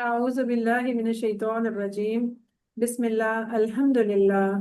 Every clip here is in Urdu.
أعوذ بالله من الشيطان الرجيم بسم الله الحمد لله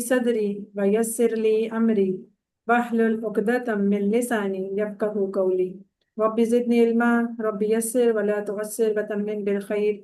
صدري ويسر لي أمري واحلل عقدة من لساني يفقهوا قولي رب زدني علما رب يسر ولا تعسر وتمم بالخير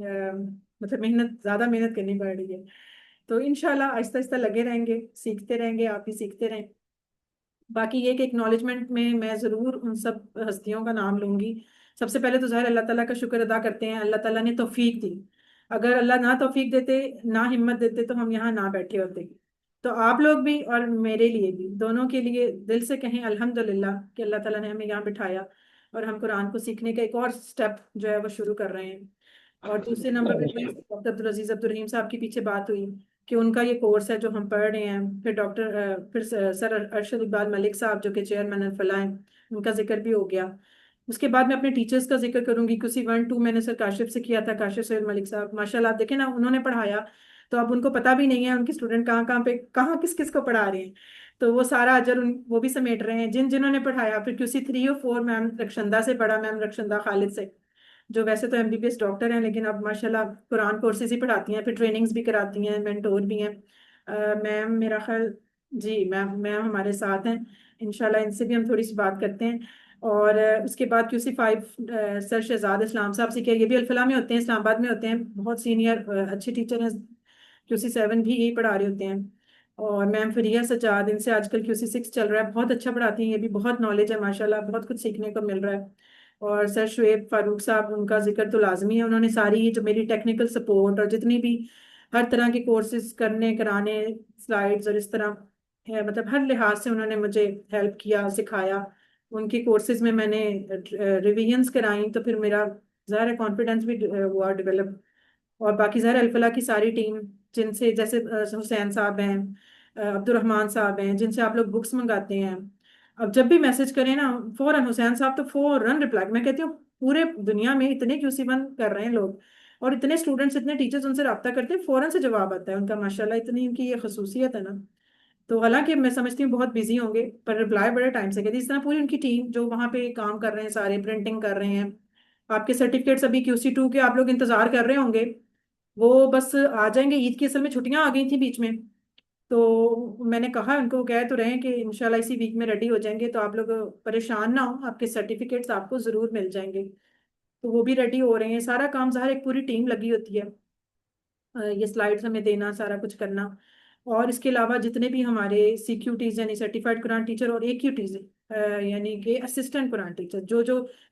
مطلب زیادہ محنت کرنی پڑ رہی ہے. تو انشاءاللہ آہستہ آہستہ لگے رہیں گے، سیکھتے رہیں گے، آپ بھی سیکھتے رہیں. باقی یہ کہ اکنالجمنٹ میں ضرور ان سب ہستیوں کا نام لوں گی. سب سے پہلے تو ظاہر اللہ تعالیٰ کا شکر ادا کرتے ہیں، اللہ تعالیٰ نے توفیق دی. اگر اللہ نہ توفیق دیتے، نہ ہمت دیتے، تو ہم یہاں نہ بیٹھے ہوتے. تو آپ لوگ بھی اور میرے لیے بھی، دونوں کے لیے دل سے کہیں الحمدللہ کہ اللہ تعالیٰ نے ہمیں یہاں بٹھایا اور ہم قرآن کو سیکھنے کا ایک اور سٹیپ جو ہے وہ شروع کر رہے ہیں. اور دوسرے نمبر پہ ڈاکٹر عبدالعزیز عبدالرحیم صاحب کے پیچھے بات ہوئی کہ ان کا یہ کورس ہے جو ہم پڑھ رہے ہیں. پھر سر ارشد اقبال ملک صاحب جو کہ چیئرمین الفلاح ہیں، ان کا ذکر بھی ہو گیا. اس کے بعد میں اپنے ٹیچرز کا ذکر کروں گی. کسی 1 2 میں نے سر کاشف سے کیا تھا، کاشف سید ملک صاحب ماشاءاللہ. آپ دیکھیں نا، انہوں نے پڑھایا تو اب ان کو پتہ بھی نہیں ہے ان کے اسٹوڈنٹ کہاں کہاں پہ کہاں کس کس کو پڑھا رہے ہیں. تو وہ سارا اجر وہ بھی سمیٹ رہے ہیں جنہوں نے پڑھایا. پھر QC 3 اور 4 میم رخشندہ سے پڑھا، میم رخشندہ خالد سے، جو ویسے تو MBBS ڈاکٹر ہیں لیکن اب ماشاءاللہ قرآن کورسز ہی پڑھاتی ہیں، پھر ٹریننگز بھی کراتی ہیں، مینٹور بھی ہیں. میم میرا خیال جی میم ہمارے ساتھ ہیں انشاءاللہ. ان سے بھی ہم تھوڑی سی بات کرتے ہیں. اور اس کے بعد QC 5 سر شہزاد اسلام صاحب سے کیا، یہ بھی الفلاح میں ہوتے ہیں، اسلام آباد میں ہوتے ہیں، بہت سینئر اچھے ٹیچر ہیں. QC 7 بھی یہی پڑھا رہے ہوتے ہیں. اور میم فریہ سجاد، ان سے آج کل QC 6 چل رہا ہے، بہت اچھا پڑھاتی ہیں. یہ بھی بہت نالج ہے ماشاءاللہ، بہت کچھ سیکھنے کو مل رہا ہے. اور سر شعیب فاروق صاحب، ان کا ذکر تو لازمی ہے. انہوں نے ساری جو میری ٹیکنیکل سپورٹ اور جتنی بھی ہر طرح کے کورسز کرانے، سلائیڈز اور اس طرح مطلب ہر لحاظ سے انہوں نے مجھے ہیلپ کیا، سکھایا. ان کے کورسز میں نے ریویژنس کرائیں تو پھر میرا ظاہر کانفیڈنس بھی ہوا ڈیولپ. اور باقی ظاہر الفلاح کی ساری ٹیم، جن سے جیسے حسین صاحب ہیں، عبد الرحمان صاحب ہیں، جن سے آپ لوگ بکس منگاتے ہیں. اب جب بھی میسج کریں نا، فوراً حسین صاحب تو فوراً رپلائی. میں کہتی ہوں پورے دنیا میں اتنے QC 1 کر رہے ہیں لوگ، اور اتنے اسٹوڈنٹس، اتنے ٹیچرز ان سے رابطہ کرتے ہیں، فوراً سے جواب آتا ہے ان کا. ماشاءاللہ اتنی ان کی یہ خصوصیت ہے نا. تو حالانکہ میں سمجھتی ہوں بہت بزی ہوں گے، پر رپلائی بڑے ٹائم سے کرتی. اس طرح پوری ان کی ٹیم جو وہاں پہ کام کر رہے ہیں، سارے پرنٹنگ کر رہے ہیں. آپ کے سرٹیفکیٹس ابھی QC 2 کے آپ لوگ انتظار کر رہے ہوں گے، وہ بس آ جائیں گے. عید کی اصل میں چھٹیاں آ گئی تھیں بیچ میں، تو میں نے کہا ان کو کہہ تو رہے ہیں کہ انشاءاللہ اسی ویک میں ریڈی ہو جائیں گے. تو آپ لوگ پریشان نہ ہوں، آپ کے سرٹیفکیٹس آپ کو ضرور مل جائیں گے. تو وہ بھی ریڈی ہو رہے ہیں. سارا کام ظاہر ایک پوری ٹیم لگی ہوتی ہے، یہ سلائیڈز ہمیں دینا، سارا کچھ کرنا. اور اس کے علاوہ جتنے بھی ہمارے CQTs یعنی سرٹیفائڈ قرآن ٹیچر اور AQTs یعنی کہ اسسٹنٹ قرآن ٹیچر،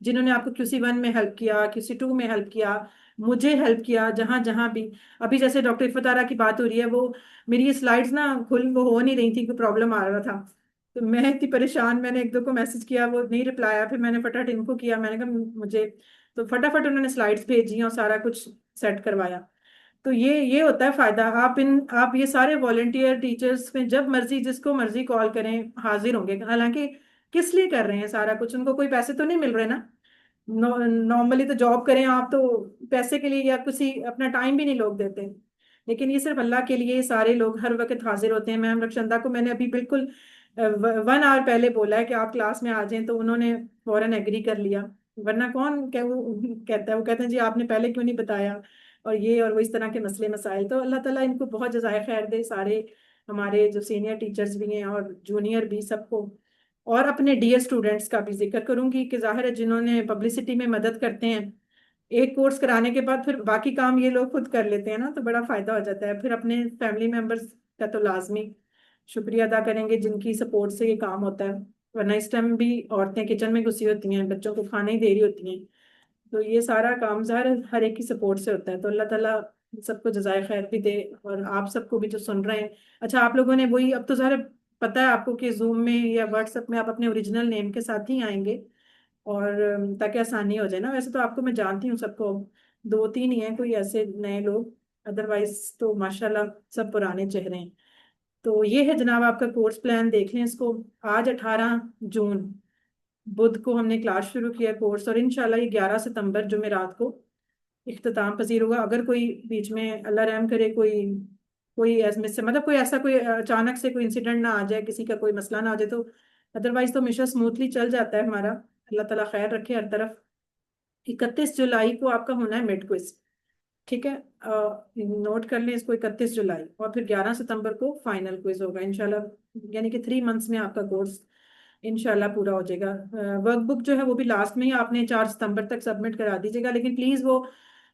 جنہوں نے آپ کو QC 1 میں ہیلپ کیا، QC 2 میں ہیلپ کیا، مجھے ہیلپ کیا جہاں جہاں بھی. ابھی جیسے ڈاکٹر افتارہ کی بات ہو رہی ہے، وہ میری یہ سلائیڈز نا وہ ہو نہیں رہی تھی، کوئی پرابلم آ رہا تھا. تو میں اتنی پریشان، میں نے 1 2 کو میسج کیا، وہ نہیں رپلائی آیا. پھر میں نے فٹافٹ ان کو کیا، میں نے کہا مجھے، تو فٹافٹ انہوں نے سلائیڈز بھیجی اور سارا کچھ سیٹ کروایا. تو یہ ہوتا ہے فائدہ. آپ یہ سارے والنٹیئر ٹیچرز میں جب مرضی جس کو مرضی کال کریں حاضر ہوں گے. حالانکہ کس لیے کر رہے ہیں سارا کچھ؟ ان کو کوئی پیسے تو نہیں مل رہے نا. نارملی تو جاب کریں آپ تو پیسے کے لیے یا کسی اپنا ٹائم بھی نہیں لوگ دیتے، لیکن یہ صرف اللہ کے لیے سارے لوگ ہر وقت حاضر ہوتے ہیں. میم رخشندہ کو میں نے ابھی بالکل 1 آور پہلے بولا ہے کہ آپ کلاس میں آ جائیں، تو انہوں نے فوراً ایگری کر لیا. ورنہ کون کہتا ہے، وہ کہتے ہیں جی آپ نے پہلے کیوں نہیں بتایا، اور وہ اس طرح کے مسئلے مسائل. تو اللہ تعالیٰ ان کو بہت جزائے خیر دے، سارے ہمارے جو سینئر ٹیچرز بھی ہیں اور جونیئر بھی، سب کو. اور اپنے ڈیئر اسٹوڈنٹس کا بھی ذکر کروں گی کہ ظاہر ہے جنہوں نے پبلسٹی میں مدد کرتے ہیں، ایک کورس کرانے کے بعد پھر باقی کام یہ لوگ خود کر لیتے ہیں نا، تو بڑا فائدہ ہو جاتا ہے. پھر اپنے فیملی ممبرس کا تو لازمی شکریہ ادا کریں گے جن کی سپورٹ سے یہ کام ہوتا ہے. ورنہ اس ٹائم بھی عورتیں کچن میں گھسی ہوتی ہیں، بچوں کو کھانا ہی دے رہی ہوتی ہیں. تو یہ سارا کام ظاہر ہر ایک کی سپورٹ سے ہوتا ہے. تو اللہ تعالیٰ سب کو جزائے خیر بھی دے، اور آپ سب کو بھی جو سن رہے ہیں. اچھا آپ لوگوں نے وہی، اب تو ظاہر پتہ ہے آپ کو کہ زوم میں یا واٹس ایپ میں آپ اپنے اوریجنل نیم کے ساتھ ہی آئیں گے، اور تاکہ آسانی ہو جائے نا. ویسے تو آپ کو میں جانتی ہوں سب کو، 2 3 ہی ہیں کوئی ایسے نئے لوگ، ادروائز تو ماشاءاللہ سب پرانے چہرے ہیں. تو یہ ہے جناب آپ کا کورس پلان، دیکھ لیں اس کو. آج 18 جون بدھ کو ہم نے کلاس شروع کیا کورس، اور انشاءاللہ یہ 11 ستمبر جمعرات کو اختتام پذیر ہوگا. اگر کوئی بیچ میں اللہ رحم کرے کوئی مطلب کوئی ایسا کوئی اچانک سے کوئی انسیڈنٹ نہ آ جائے، کسی کا کوئی مسئلہ نہ آ جائے، تو ادروائز تو ہمیشہ اسموتھلی چل جاتا ہے ہمارا. اللہ تعالیٰ خیر رکھے ہر طرف. 31 جولائی کو آپ کا ہونا ہے مڈ کوئز، ٹھیک ہے؟ نوٹ کر لیں اس کو، 31 جولائی، اور پھر 11 ستمبر کو فائنل کوئز ہوگا انشاءاللہ. یعنی کہ 3 منتھس میں آپ کا کورس انشاءاللہ پورا ہو جائے گا. ورک بک جو ہے وہ بھی لاسٹ میں ہی آپ نے 4 ستمبر تک سبمٹ کرا دیجیے گا. لیکن پلیز وہ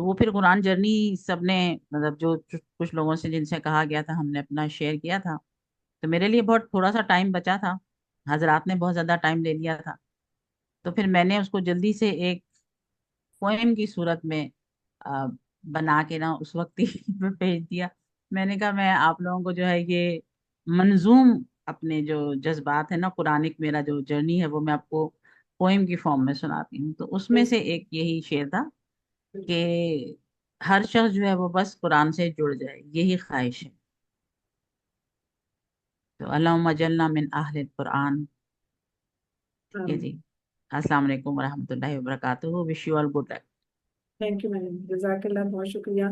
تو وہ پھر قرآن جرنی سب نے مطلب جو کچھ لوگوں سے جن سے کہا گیا تھا ہم نے اپنا شیئر کیا تھا. تو میرے لیے بہت تھوڑا سا ٹائم بچا تھا, حضرات نے بہت زیادہ ٹائم لے لیا تھا, تو پھر میں نے اس کو جلدی سے ایک پوئم کی صورت میں آ, بنا کے نا اس وقت ہی بھیج دیا. میں نے کہا میں آپ لوگوں کو جو ہے یہ منظوم اپنے جو جذبات ہیں نا, قرآنک میرا جو جرنی ہے وہ میں آپ کو پوئم کی فارم میں سناتی ہوں. تو اس میں سے ایک یہی شعر تھا کہ ہر شخص جو ہے وہ بس قرآن سے جڑ جائے, یہی خواہش ہے. تو اللہم اجلنا من اہل القرآن. ٹھیک ہے جی. السلام علیکم ورحمۃ اللہ وبرکاتہ. Wish you all good luck. Thank you ma'am, جزاک اللہ, بہت شکریہ.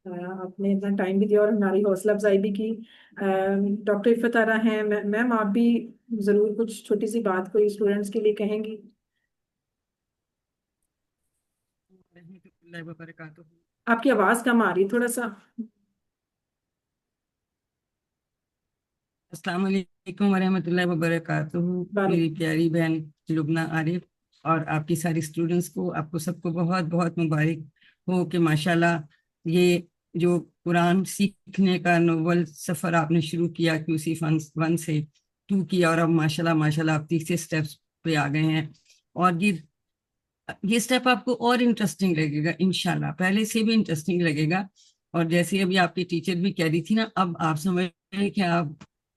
آپ نے اتنا ٹائم بھی دیا اور ہماری حوصلہ افزائی بھی کی. ڈاکٹر عفت آرا ہیں, میم آپ بھی ضرور کچھ چھوٹی سی بات کوئی اسٹوڈینٹس کے لیے کہیں گی. رحمۃ اللہ وبرکاتہ. آپ کی آواز کم آ رہی تھوڑا سا. السلام علیکم ورحمۃ اللہ وبرکاتہ. میری پیاری بہن لبنہ عارف اور آپ کی ساری اسٹوڈنٹس کو, آپ کو سب کو بہت بہت مبارک ہو کہ ماشاءاللہ یہ جو قرآن سیکھنے کا نوول سفر آپ نے شروع کیا QC 1 سے 2 کیا, اور اب ماشاءاللہ آپ تیسرے سٹیپس پہ آ گئے ہیں. اور یہ سٹیپ آپ کو اور انٹرسٹنگ لگے گا انشاءاللہ, پہلے سے بھی انٹرسٹنگ لگے گا. اور جیسے ابھی آپ کی ٹیچر بھی کہہ رہی تھی نا, اب آپ سمجھ رہے ہیں کہ آپ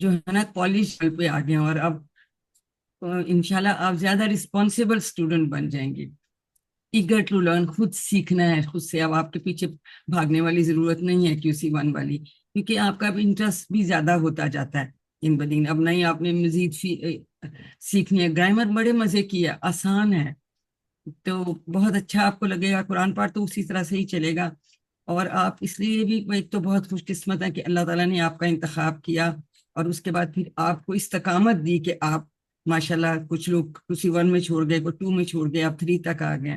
جو ہے نا کالج پہ آ گئے ہیں, اور اب انشاءاللہ آپ زیادہ رسپانسیبل اسٹوڈنٹ بن جائیں گے. ایگر ٹو لرن, خود سیکھنا ہے خود سے. اب آپ کے پیچھے بھاگنے والی ضرورت نہیں ہے QC 1 والی, کیونکہ آپ کا انٹرسٹ بھی زیادہ ہوتا جاتا ہے ان بدین. اب نہیں, آپ نے مزید سیکھنی ہے. گرامر بڑے مزے کی ہے, آسان ہے, تو بہت اچھا آپ کو لگے گا. قرآن پاک تو اسی طرح سے ہی چلے گا. اور آپ اس لیے بھی ایک تو بہت خوش قسمت ہے کہ اللہ تعالیٰ نے آپ کا انتخاب کیا, اور اس کے بعد پھر آپ کو استقامت دی کہ آپ ماشاءاللہ کچھ لوگ QC 1 میں چھوڑ گئے, کوئی 2 میں چھوڑ گئے, آپ 3 تک آ گئے.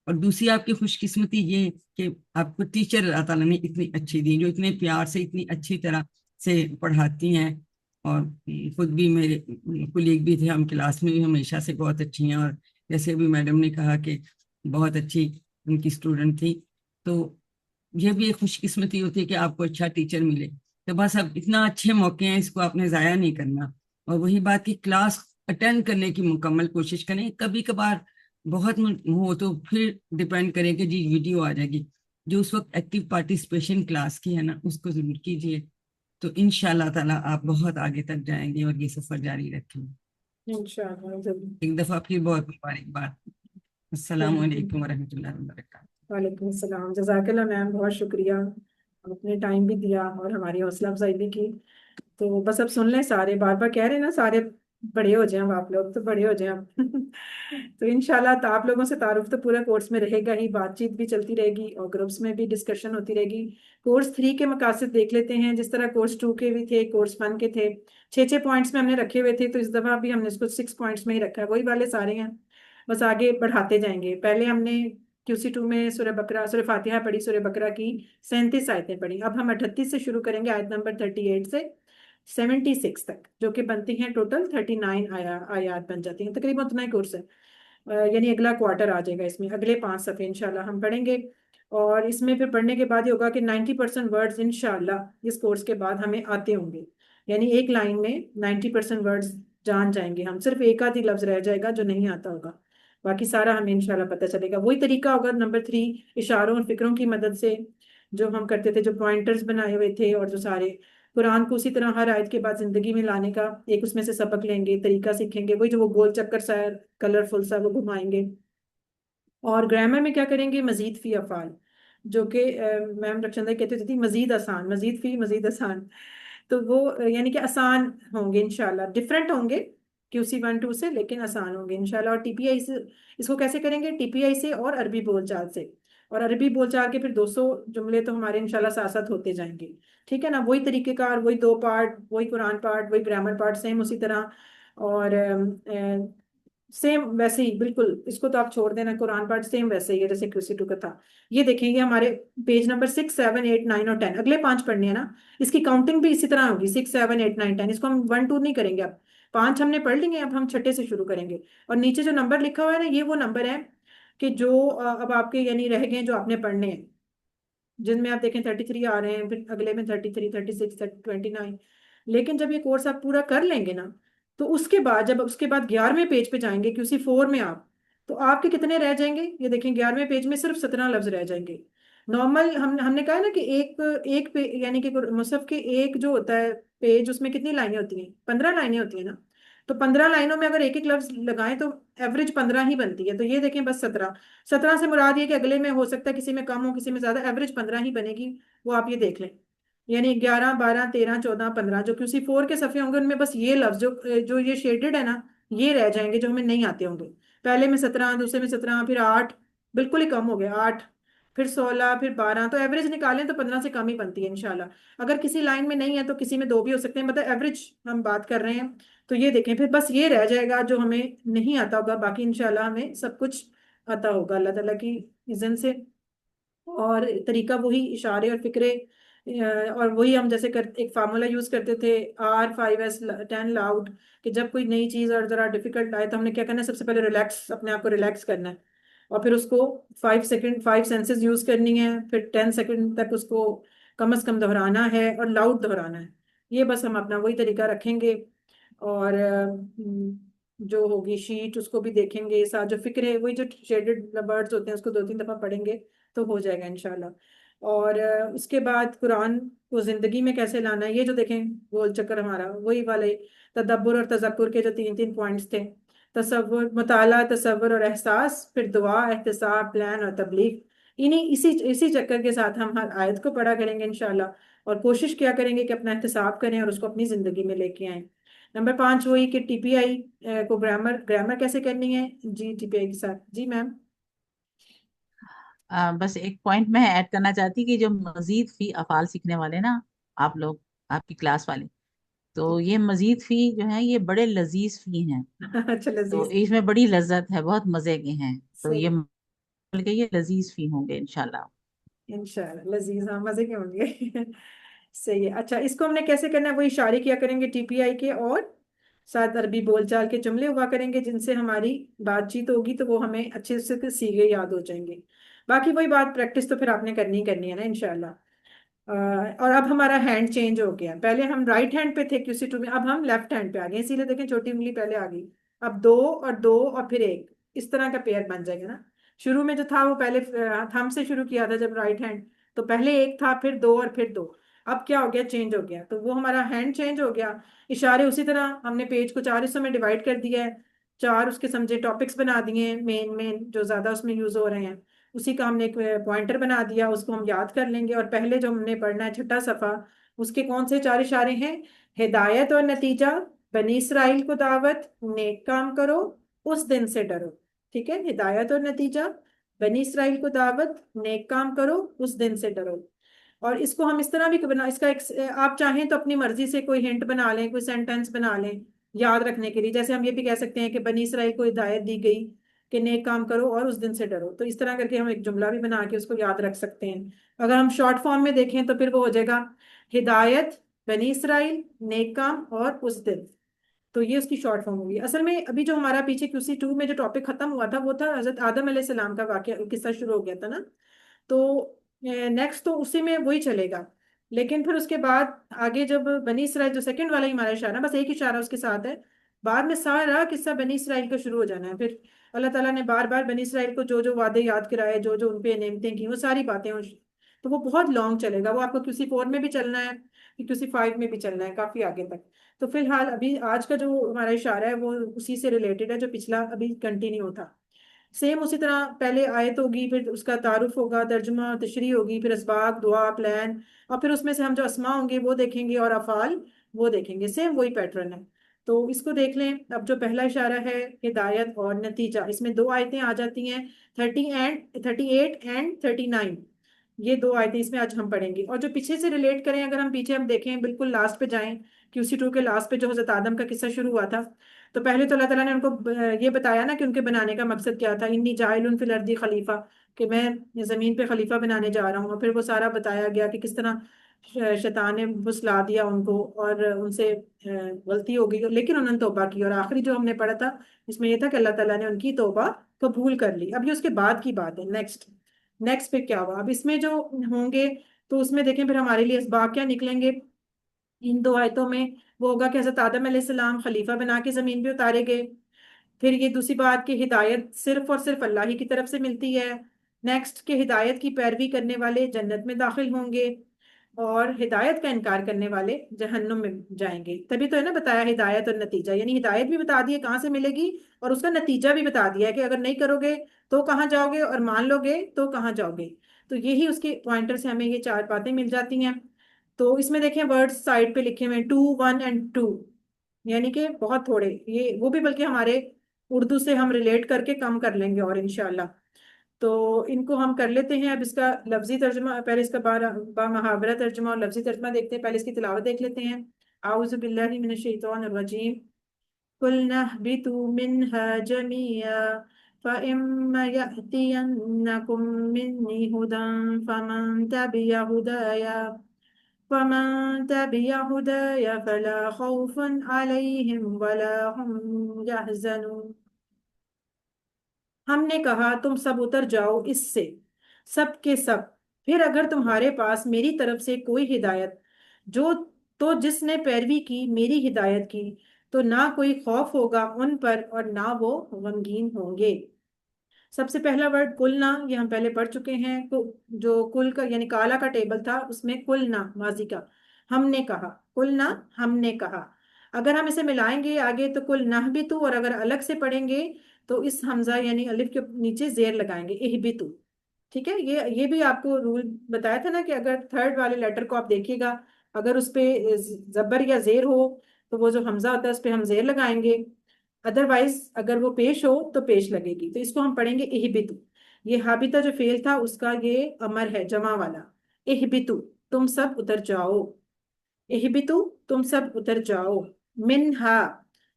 اور دوسری آپ کی خوش قسمتی یہ کہ آپ کو ٹیچر اللہ تعالیٰ نے اتنی اچھی دی, جو اتنے پیار سے اتنی اچھی طرح سے پڑھاتی ہیں. اور خود بھی میرے کولیگ بھی تھے, ہم کلاس میں بھی ہمیشہ سے بہت اچھی ہیں. اور جیسے بھی میڈم نے کہا کہ بہت اچھی ان کی اسٹوڈنٹ تھی, تو یہ بھی ایک خوش قسمتی ہوتی ہے کہ آپ کو اچھا ٹیچر ملے. تو بس اب اتنا اچھے موقع ہیں, اس کو آپ نے ضائع نہیں کرنا. اور وہی بات کہ کلاس اٹینڈ کرنے کی مکمل کوشش کریں. کبھی کبھار بہت ہو تو پھر ڈیپینڈ کرے کہ جی ویڈیو آ جائے گی. جو اس وقت ایکٹیو پارٹیسپیشن کلاس کی ہے نا, اس کو ضرور کیجیے. تو انشاءاللہ تعالیٰ آپ بہت آگے تک جائیں گے اور یہ سفر جاری رکھیں گے. انشاءاللہ ضرور. ایک دفعہ پھر بہت مبارکباد. السلام علیکم ورحمۃ اللہ وبرکاتہ. وعلیکم السلام. جزاک اللہ میم, بہت شکریہ. آپ نے ٹائم بھی دیا اور ہماری حوصلہ افزائی بھی کی. تو بس اب سن لیں, سارے بار بار کہہ رہے ہیں نا, سارے بڑے ہو جائیں. اب آپ لوگ تو بڑے ہو جائیں اب. تو انشاءاللہ آپ لوگوں سے تعارف تو پورا کورس میں رہے گا ہی, بات چیت بھی چلتی رہے گی اور گروپس میں بھی ڈسکشن ہوتی رہے گی. کورس 3 کے مقاصد دیکھ لیتے ہیں. جس طرح کورس 2 کے بھی تھے, کورس 1 کے تھے, 6 پوائنٹس میں ہم نے رکھے ہوئے تھے. تو اس دفعہ بھی ہم نے اس کو 6 پوائنٹس میں ہی رکھا ہے, وہی والے سارے ہیں, بس آگے بڑھاتے جائیں گے. پہلے ہم نے QC 2 میں سورہ فاتحہ پڑھی, سورہ بقرہ کی 37 آیتیں پڑھی. اب ہم 38 سے شروع کریں گے, آیت نمبر 38 سے 76 تک, جو کہ بنتی ہیں ٹوٹل 39 آیات بن جاتی ہیں. تقریباً اتنا ہی کورس ہے, یعنی اگلا کوارٹر آ جائے گا اس میں. اگلے 5 صفحے انشاءاللہ ہم پڑھیں گے. اور اس میں پھر پڑھنے کے بعد یہ ہوگا کہ 90% ورڈز انشاءاللہ اس کورس کے بعد ہمیں آتے ہوں گے. یعنی ایک لائن میں 90% ورڈز جان جائیں گے ہم. صرف ایک آدھی لفظ رہ جائے گا جو نہیں آتا ہوگا, باقی سارا ہمیں انشاءاللہ پتہ چلے گا. وہی طریقہ ہوگا نمبر 3, اشاروں اور فکروں کی مدد سے جو ہم کرتے تھے, جو پوائنٹرز بنائے ہوئے تھے, اور جو سارے قرآن کو اسی طرح ہر آیت کے بعد زندگی میں لانے کا ایک اس میں سے سبق لیں گے, طریقہ سیکھیں گے. وہی جو وہ گول چکر سا کلرفل سا وہ گھمائیں گے. اور گرامر میں کیا کریں گے, مزید فی افعال, جو کہ میم رخشندہ کہتے تھی مزید آسان, مزید فی مزید آسان. تو وہ یعنی کہ آسان ہوں گے انشاءاللہ, ڈفرینٹ ہوں گے QC 1 2 سے, لیکن آسان ہوں گے انشاءاللہ. اور TPI سے اس کو کیسے کریں گے, TPI سے اور عربی بول چال سے. اور عربی بول چال کے پھر 200 جملے تو ہمارے انشاءاللہ ساتھ ساتھ ہوتے جائیں گے. ٹھیک ہے نا, وہی طریقہ کار, وہی 2 پارٹ, وہی قرآن پارٹ, وہی گرامر پارٹ, سیم اسی طرح. اور سیم ویسے ہی بالکل, اس کو تو آپ چھوڑ دینا, قرآن پارٹ سیم ویسے ہی ہے جیسے QC 2 کا تھا. یہ دیکھیں گے ہمارے پیج نمبر 6 7 8 9 اور 10, اگلے 5 پڑھنے ہیں نا. اس کی کاؤنٹنگ بھی اسی طرح ہوگی, 6 7 8 9 10. اس کو ہم 1 2 نہیں کریں گے, اب 5 ہم نے پڑھ لیں گے, اب ہم چھٹے سے شروع کریں گے. اور نیچے جو نمبر لکھا ہوا ہے نا, یہ وہ نمبر ہے کہ جو اب آپ کے یعنی رہ گئے جو آپ نے پڑھنے ہیں. جن میں آپ دیکھیں 33 آ رہے ہیں، پھر اگلے میں 33، 36، 29. لیکن جب یہ کورس آپ پورا کر لیں گے نا، تو اس کے بعد جب اس کے بعد 11ویں پیج پہ جائیں گے QC4 میں آپ، تو آپ کے کتنے رہ جائیں گے؟ یہ دیکھیں 11ویں پیج میں صرف 17 لفظ رہ جائیں گے. نارمل ہم نے کہا نا کہ ایک یعنی کہ مصحف کے ایک جو ہوتا ہے پیج، اس میں کتنی لائنیں ہوتی ہیں؟ 15 لائنیں ہوتی ہیں نا. تو 15 لائنوں میں اگر ایک ایک لفظ لگائیں تو ایوریج 15 ہی بنتی ہے. تو یہ دیکھیں بس 17 سے مراد یہ کہ اگلے میں ہو سکتا ہے کسی میں کم ہو، کسی میں زیادہ، ایوریج 15 ہی بنے گی. وہ آپ یہ دیکھ لیں. یعنی 11، 12، 13، 14، 15 جو QC4 کے صفحے ہوں گے ان میں بس یہ لفظ جو یہ شیڈڈ ہے نا، یہ رہ جائیں گے جو ہمیں نہیں آتے ہوں گے. پہلے میں 17، دوسرے میں 17، پھر 8، بالکل ہی کم ہو گیا 8، پھر 16، پھر 12. تو ایوریج نکالیں تو 15 سے کم ہی بنتی ہے انشاءاللہ. اگر کسی لائن میں نہیں ہے تو کسی میں 2 بھی ہو سکتے ہیں، مطلب ایوریج ہم بات کر رہے ہیں. تو یہ دیکھیں پھر بس یہ رہ جائے گا جو ہمیں نہیں آتا ہوگا، باقی انشاءاللہ ہمیں سب کچھ آتا ہوگا اللہ تعالیٰ کی اذن سے. اور طریقہ وہی اشارے اور فکرے، اور وہی ہم جیسے ایک فارمولا یوز کرتے تھے R5S10 لاؤڈ، کہ جب کوئی نئی چیز اور ذرا ڈیفیکلٹ آئے تو ہم نے کیا کرنا ہے؟ سب سے پہلے ریلیکس، اپنے آپ کو ریلیکس کرنا ہے، اور پھر اس کو 5 سیکنڈ 5 سینسز یوز کرنی ہے، پھر 10 سیکنڈ تک اس کو کم از کم دہرانا ہے اور لاؤڈ دہرانا ہے. یہ بس ہم اپنا وہی طریقہ رکھیں گے. اور جو ہوگی شیٹ اس کو بھی دیکھیں گے ساتھ، جو فکرے وہی جو شیڈڈ ورڈز ہوتے ہیں اس کو 2-3 دفعہ پڑھیں گے تو ہو جائے گا انشاءاللہ. اور اس کے بعد قرآن کو زندگی میں کیسے لانا ہے، یہ جو دیکھیں گول چکر ہمارا وہی والے تدبر اور تذکر کے جو 3 پوائنٹس تھے. تصور، مطالعہ، تصور اور احساس، پھر دعا، احتساب، پلان اور تبلیغ. اسی چکر کے ساتھ ہم ہر آیت کو پڑھا کریں گے انشاءاللہ، اور کوشش کیا کریں گے کہ اپنا احتساب کریں اور اس کو اپنی زندگی میں لے کے آئیں. نمبر 5 وہی کہ TPI کو گرامر کیسے کرنی ہے. جی TPI کے ساتھ جی میم. بس ایک پوائنٹ میں ایڈ کرنا چاہتی کہ جو مزید فی افعال سیکھنے والے نا آپ لوگ، آپ کی کلاس والے، تو یہ مزید فی جو ہیں یہ بڑے لذیذ فی ہیں. اچھا تو لذیذ. اس میں بڑی لذت ہے، بہت مزے کے ہیں. تو صحیح. یہ لذیذ فی ہوں گے انشاءاللہ. انشاءاللہ لذیذ، ہاں مزے کے ہوں گے. صحیح ہے. اچھا اس کو ہم نے کیسے کرنا ہے؟ وہ اشارے کیا کریں گے TPI کے، اور ساتھ عربی بول چال کے جملے ہوا کریں گے جن سے ہماری بات چیت ہوگی تو وہ ہمیں اچھے سے سیگے یاد ہو جائیں گے. باقی وہی بات پریکٹس تو پھر آپ نے کرنی ہی کرنی ہے نا انشاءاللہ. اور اب ہمارا ہینڈ چینج ہو گیا. پہلے ہم رائٹ ہینڈ پہ تھے QC2 میں، اب ہم لیفٹ ہینڈ پہ آ گئے. اسی لیے دیکھیں چھوٹی انگلی پہلے آ گئی. اب 2 اور 2 اور پھر 1، اس طرح کا پیئر بن جائے گا نا. شروع میں جو تھا وہ پہلے تھم سے شروع کیا تھا جب رائٹ ہینڈ، تو پہلے 1 تھا، پھر 2 اور پھر 2. اب کیا ہو گیا؟ چینج ہو گیا. تو وہ ہمارا ہینڈ چینج ہو گیا. اشارے اسی طرح ہم نے پیج کو 4 حصوں میں ڈیوائڈ کر دیا ہے، 4 اس کے سمجھے ٹاپکس بنا دیے ہیں، مین جو زیادہ اس میں یوز ہو رہے ہیں. اسی کا ہم نے ایک پوائنٹر بنا دیا، اس کو ہم یاد کر لیں گے. اور پہلے جو ہم نے پڑھنا ہے 6واں صفحہ، اس کے کون سے 4 اشارے ہیں؟ ہدایت اور نتیجہ، بنی اسرائیل کو دعوت، نیک کام کرو، اس دن سے ڈرو. ٹھیک ہے، ہدایت اور نتیجہ، بنی اسرائیل کو دعوت، نیک کام کرو، اس دن سے ڈرو. اور اس کو ہم اس طرح بھی بنا، اس کا آپ چاہیں تو اپنی مرضی سے کوئی ہنٹ بنا لیں، کوئی سینٹینس بنا لیں یاد رکھنے کے لیے. جیسے ہم یہ بھی کہہ سکتے ہیں کہ بنی اسرائیل کو ہدایت دی گئی کہ نیک کام کرو اور اس دن سے ڈرو. تو اس طرح کر کے ہم ایک جملہ بھی بنا کے اس کو یاد رکھ سکتے ہیں. اگر ہم شارٹ فارم میں دیکھیں تو پھر وہ ہو جائے گا ہدایت، بنی اسرائیل، نیک کام اور اس دن. تو یہ اس کی شارٹ فارم ہوگی. اصل میں ابھی جو ہمارا پیچھے QC2 میں جو ٹاپک ختم ہوا تھا وہ تھا حضرت آدم علیہ السلام کا واقعہ، قصہ شروع ہو گیا تھا نا. تو نیکسٹ تو اسی میں وہی چلے گا. لیکن پھر اس کے بعد آگے جب بنی اسرائیل، جو سیکنڈ والا ہی ہمارا اشارہ، بس ایک اشارہ اس کے ساتھ ہے، بعد میں سارا قصہ بنی اسرائیل کا شروع ہو جانا ہے. پھر اللہ تعالیٰ نے بار بار بنی اسرائیل کو جو جو وعدے یاد کرائے، جو جو ان پہ نعمتیں کی، وہ ساری باتیں تو وہ بہت لانگ چلے گا. وہ آپ کو QC4 میں بھی چلنا ہے، QC5 میں بھی چلنا ہے، کافی آگے تک. تو فی الحال ابھی آج کا جو ہمارا اشارہ ہے وہ اسی سے ریلیٹڈ ہے جو پچھلا ابھی کنٹینیو تھا. سیم اسی طرح پہلے آیت ہوگی، پھر اس کا تعارف ہوگا، ترجمہ، تشریح ہوگی، پھر اسباق، دعا، پلان، اور پھر اس میں سے ہم جو اسماء ہوں گے وہ دیکھیں گے اور افعال وہ دیکھیں گے. سیم وہی پیٹرن ہے. تو اس کو دیکھ لیں. اب جو پہلا اشارہ ہے ہدایت اور نتیجہ، اس میں 2 آیتیں آ جاتی ہیں، 38 اینڈ 39. یہ 2 آیتیں اس میں آج ہم پڑھیں گے. اور جو پیچھے سے ریلیٹ کریں، اگر ہم پیچھے ہم دیکھیں بالکل لاسٹ پہ جائیں، QC2 کے لاسٹ پہ جو حضرت آدم کا قصہ شروع ہوا تھا، تو پہلے تو اللہ تعالیٰ نے ان کو یہ بتایا نا کہ ان کے بنانے کا مقصد کیا تھا. انی جاعل فی الارض خلیفہ، کہ میں زمین پہ خلیفہ بنانے جا رہا ہوں. اور پھر وہ سارا بتایا گیا کہ کس طرح شیطان نے بسلا دیا ان کو اور ان سے غلطی ہو گئی، لیکن انہوں نے توبہ کی. اور آخری جو ہم نے پڑھا تھا اس میں یہ تھا کہ اللہ تعالیٰ نے ان کی توبہ قبول کر لی. اب یہ اس کے بعد کی بات ہے نیکسٹ. نیکسٹ پہ کیا ہوا؟ اب اس میں جو ہوں گے تو اس میں دیکھیں پھر ہمارے لیے اسباب کیا نکلیں گے ان دو آیتوں میں؟ وہ ہوگا کہ حضرت آدم علیہ السلام خلیفہ بنا کے زمین پہ اتارے گئے. پھر یہ دوسری بات کہ ہدایت صرف اور صرف اللہ ہی کی طرف سے ملتی ہے. نیکسٹ کہ ہدایت کی پیروی کرنے والے جنت میں داخل ہوں گے اور ہدایت کا انکار کرنے والے جہنم میں جائیں گے. تبھی تو ہے نا بتایا ہدایت اور نتیجہ، یعنی ہدایت بھی بتا دی ہے کہاں سے ملے گی اور اس کا نتیجہ بھی بتا دیا ہے کہ اگر نہیں کرو گے تو کہاں جاؤ گے اور مان لو گے تو کہاں جاؤ گے. تو یہی اس کے پوائنٹر سے ہمیں یہ 4 باتیں مل جاتی ہیں. تو اس میں دیکھیں ورڈ سائڈ پہ لکھے ہوئے 2 1 اینڈ 2، یعنی کہ بہت تھوڑے، یہ وہ بھی بلکہ ہمارے اردو سے ہم ریلیٹ کر کے کم کر لیں گے اور انشاءاللہ. تو ان کو ہم کر لیتے ہیں. اب اس کا لفظی ترجمہ، پہلے اس کا با محاورہ ترجمہ اور لفظی ترجمہ دیکھتے ہیں. پہلے اس کی تلاوت دیکھ لیتے ہیں. اعوذ باللہ من الشیطان الرجیم. قُلْنَا اهْبِطُوا مِنْهَا جَمِيعًا فَإِمَّا يَأْتِيَنَّكُم مِّنِّي هُدًى فَمَن تَبِعَ هُدَايَ فَلَا خَوْفٌ عَلَيْهِمْ وَلَا هُمْ يَحْزَنُونَ. ہم نے کہا تم سب اتر جاؤ اس سے، سب کے سب. پھر اگر تمہارے پاس میری طرف سے کوئی ہدایت جو تو جس نے پیروی کی میری ہدایت کی تو نہ کوئی خوف ہوگا ان پر اور نہ وہ غمگین ہوں گے. سب سے پہلا ورڈ کلنا، یہ ہم پہلے پڑھ چکے ہیں. جو کل کا یعنی کالا کا ٹیبل تھا اس میں کلنا ماضی کا، ہم نے کہا، کلنا ہم نے کہا. اگر ہم اسے ملائیں گے آگے تو کل نہ بھی تو، اور اگر الگ سے پڑھیں گے تو اس حمزہ یعنی الف کے نیچے زیر لگائیں گے، اہبتو. ٹھیک ہے، یہ بھی آپ کو رول بتایا تھا نا کہ اگر تھرڈ والے لیٹر کو آپ دیکھیے گا اگر اس پہ زبر یا زیر ہو تو وہ جو حمزہ ہوتا ہے اس پہ ہم زیر لگائیں گے، ادروائز اگر وہ پیش ہو تو پیش لگے گی. تو اس کو ہم پڑھیں گے اہبتو. یہ حابطہ جو فعل تھا اس کا یہ امر ہے جمع والا. اہبتو تم سب اتر جاؤ، اہبتو تم سب اتر جاؤ. منہا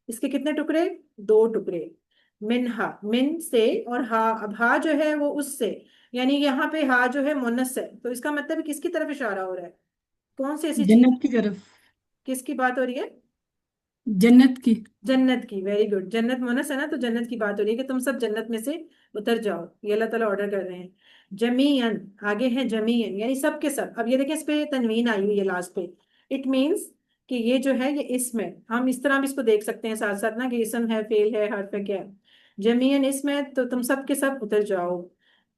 اس کے کتنے ٹکڑے؟ 2 ٹکڑے. منہا من سے، اور ہا، اب ہا جو ہے وہ اس سے، یعنی یہاں پہ ہا جو ہے مونس ہے تو اس کا مطلب کس کی طرف اشارہ ہو رہا ہے؟ کون سی ایسی چیز؟ جنت کی طرف. کس کی بات ہو رہی ہے؟ جنت کی. جنت کی. Very good. جنت مونس ہے نا تو جنت کی بات ہو رہی ہے کہ تم سب جنت میں سے اتر جاؤ. یہ اللہ تعالیٰ آرڈر کر رہے ہیں. جمیعن آگے ہے جمیعن یعنی سب کے سب. اب یہ دیکھیں اس پہ تنوین آئی ہوئی ہے لاسٹ پہ. اٹ مینس کہ یہ جو ہے یہ اسم ہے. ہم اس طرح بھی اس کو دیکھ سکتے ہیں ساتھ ساتھ نا کہ اسم ہے، فعل ہے، حرف ہے، کیا ہے. جمیعن اسم ہے تو تم سب کے سب اتر جاؤ.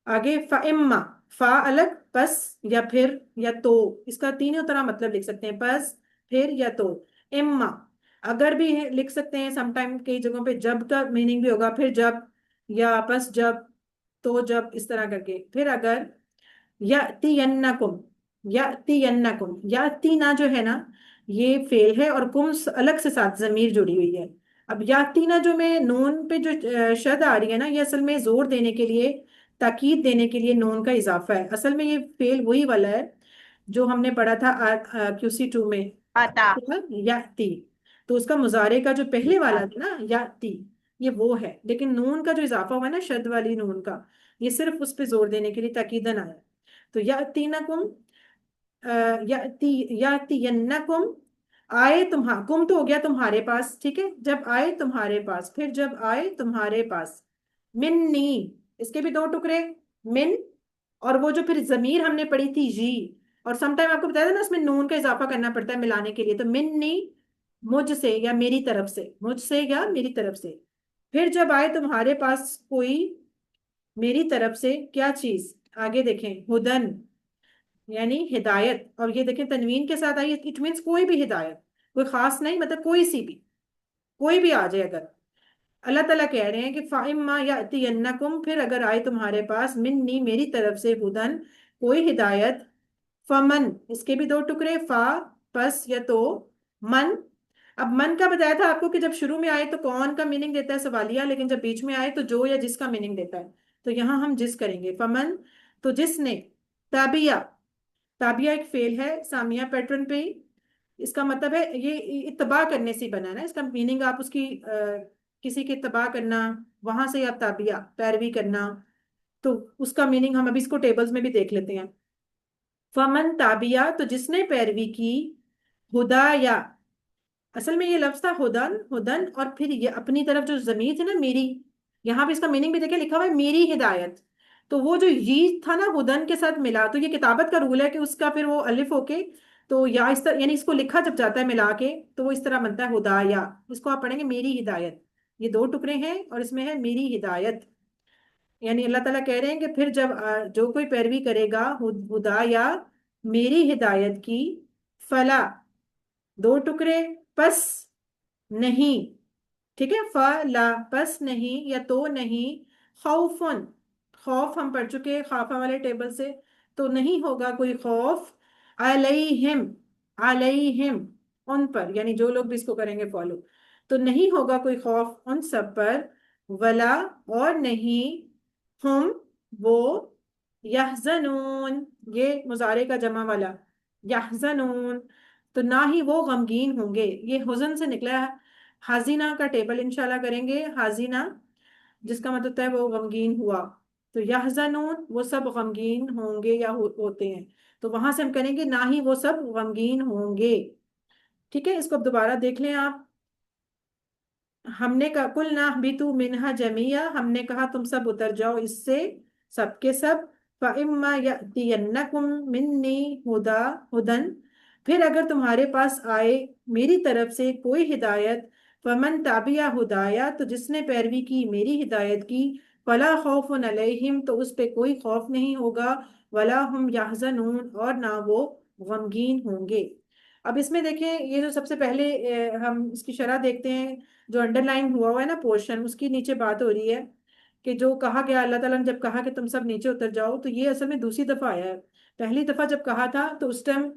آگے فَإِمَّا، فا الگ، پس یا پھر یا تو. اس کا تینوں طرح مطلب لکھ سکتے ہیں، پس، پھر یا تو. اما اگر بھی لکھ سکتے ہیں سم ٹائم کئی جگہوں پہ جب کا میننگ بھی ہوگا، پھر جب یا پس جب تو جب اس طرح کر کے. پھر اگر یاتینکم، یاتینکم، یاتینا جو ہے نا یہ فعل ہے اور کم الگ سے ساتھ ضمیر جڑی ہوئی ہے. اب یاتینا جو میں نون پہ جو شد آ رہی ہے نا یہ اصل میں زور دینے کے لیے، تاکید دینے کے لیے نون کا اضافہ ہے. اصل میں یہ فعل وہی والا ہے جو ہم نے پڑھا تھا QC2 میں، آتا. یاتی. تو اس کا مضارع کا جو پہلے والا تھا نا یاتی، یہ وہ ہے. لیکن نون کا جو اضافہ ہوا ہے نا شد والی نون کا، یہ صرف اس پہ زور دینے کے لیے تاکیدن آیا. تو یاتینکم، یاتینکم آئے تمہارے، کم تو ہو گیا تمہارے پاس، ٹھیک ہے، جب آئے تمہارے پاس، پھر جب آئے تمہارے پاس. منی اس کے بھی 2 ٹکڑے، من، اور وہ جو پھر ضمیر ہم نے پڑھی تھی جی، اور سم ٹائم آپ کو بتایا تھا نا اس میں نون کا اضافہ کرنا پڑتا ہے ملانے کے لیے. تو منی مجھ سے یا میری طرف سے، مجھ سے یا میری طرف سے. پھر جب آئے تمہارے پاس کوئی میری طرف سے کیا چیز، آگے دیکھیں ہدن یعنی ہدایت، اور یہ دیکھیں تنوین کے ساتھ آئی. اٹ مینس کوئی بھی ہدایت، کوئی خاص نہیں، مطلب کوئی سی بھی، کوئی بھی آ جائے. اگر اللہ تعالیٰ کہہ رہے ہیں کہ فَإِمَّا يَأْتِيَنَّكُمْ پھر اگر آئے تمہارے پاس منی میری طرف سے ہدن کوئی ہدایت، فمن اس کے بھی 2 ٹکڑے، فا پس یا تو، من. اب من کا بتایا تھا آپ کو کہ جب شروع میں آئے تو کون کا میننگ دیتا ہے سوالیہ، لیکن جب بیچ میں آئے تو جو یا جس کا میننگ دیتا ہے. تو یہاں ہم جس کریں گے. فمن تو جس نے، تابعہ، تابعہ ایک فعل ہے سامیہ پیٹرن پہ. اس کا مطلب ہے یہ اتباع کرنے سے بنا نا. اس کا میننگ آپ اس کی کسی کے اتباع کرنا، وہاں سے آپ تابعہ پیروی کرنا. تو اس کا میننگ ہم ابھی اس کو ٹیبلز میں بھی دیکھ لیتے ہیں. فمن تابعہ تو جس نے پیروی کی، ہدایا اصل میں یہ لفظ تھا ہدن، ہدن، اور پھر یہ اپنی طرف جو ضمیر تھی نا میری، یہاں پہ اس کا میننگ بھی دیکھیں لکھا ہوا ہے میری ہدایت. تو وہ جو یہ تھا نا ہدن کے ساتھ ملا، تو یہ کتابت کا رول ہے کہ اس کا پھر وہ الف ہو کے تو یا اس طرح، یعنی اس کو لکھا جب جاتا ہے ملا کے تو وہ اس طرح بنتا ہے ہدایا. اس کو آپ پڑھیں گے میری ہدایت. یہ دو ٹکڑے ہیں اور اس میں ہے میری ہدایت. یعنی اللہ تعالیٰ کہہ رہے ہیں کہ پھر جب جو کوئی پیروی کرے گا ہدایا میری ہدایت کی، فلا دو ٹکڑے پس نہیں، ٹھیک ہے، فلا پس نہیں یا تو نہیں، خوفن خوف ہم پڑھ چکے خافہ والے ٹیبل سے، تو نہیں ہوگا کوئی خوف، علیہم علیہم ان پر، یعنی جو لوگ بھی اس کو کریں گے فالو، تو نہیں ہوگا کوئی خوف ان سب پر، ولا اور نہیں، ہم وہ، یحزنون یہ مضارع کا جمع والا، یحزنون تو نہ ہی وہ غمگین ہوں گے. یہ حزن سے نکلا ہے. حزینہ کا ٹیبل انشاءاللہ کریں گے، حزینہ جس کا مطلب ہے وہ غمگین ہوا، تو یحزنون وہ سب غمگین ہوں گے یا ہوتے ہیں، تو وہاں سے ہم کریں گے نہ ہی وہ سب غمگین ہوں گے. ٹھیک ہے، اس کو اب دوبارہ دیکھ لیں آپ. ہم نے کہا کل نہ بھی تو منہا جمیا، ہم نے کہا تم سب اتر جاؤ اس سے سب کے سب. فَإِمَّا يَأْتِيَنَّكُم مِّنِّي ہُدًى پھر اگر تمہارے پاس آئے میری طرف سے کوئی ہدایت، فَمَن تَبِعَ ہدایا تو جس نے پیروی کی میری ہدایت کی، فَلَا خَوْفٌ عَلَيْهِمْ تو اس پہ کوئی خوف نہیں ہوگا، وَلَا هُمْ يَحْزَنُونَ اور نہ وہ غمگین ہوں گے. اب اس میں دیکھیں یہ جو سب سے پہلے ہم اس کی شرح دیکھتے ہیں، جو انڈر لائن ہوا ہے نا پورشن، اس کی نیچے بات ہو رہی ہے کہ جو کہا گیا اللہ تعالیٰ نے جب کہا کہ تم سب نیچے اتر جاؤ، تو یہ اصل میں دوسری دفعہ آیا ہے. پہلی دفعہ جب کہا تھا تو اس ٹائم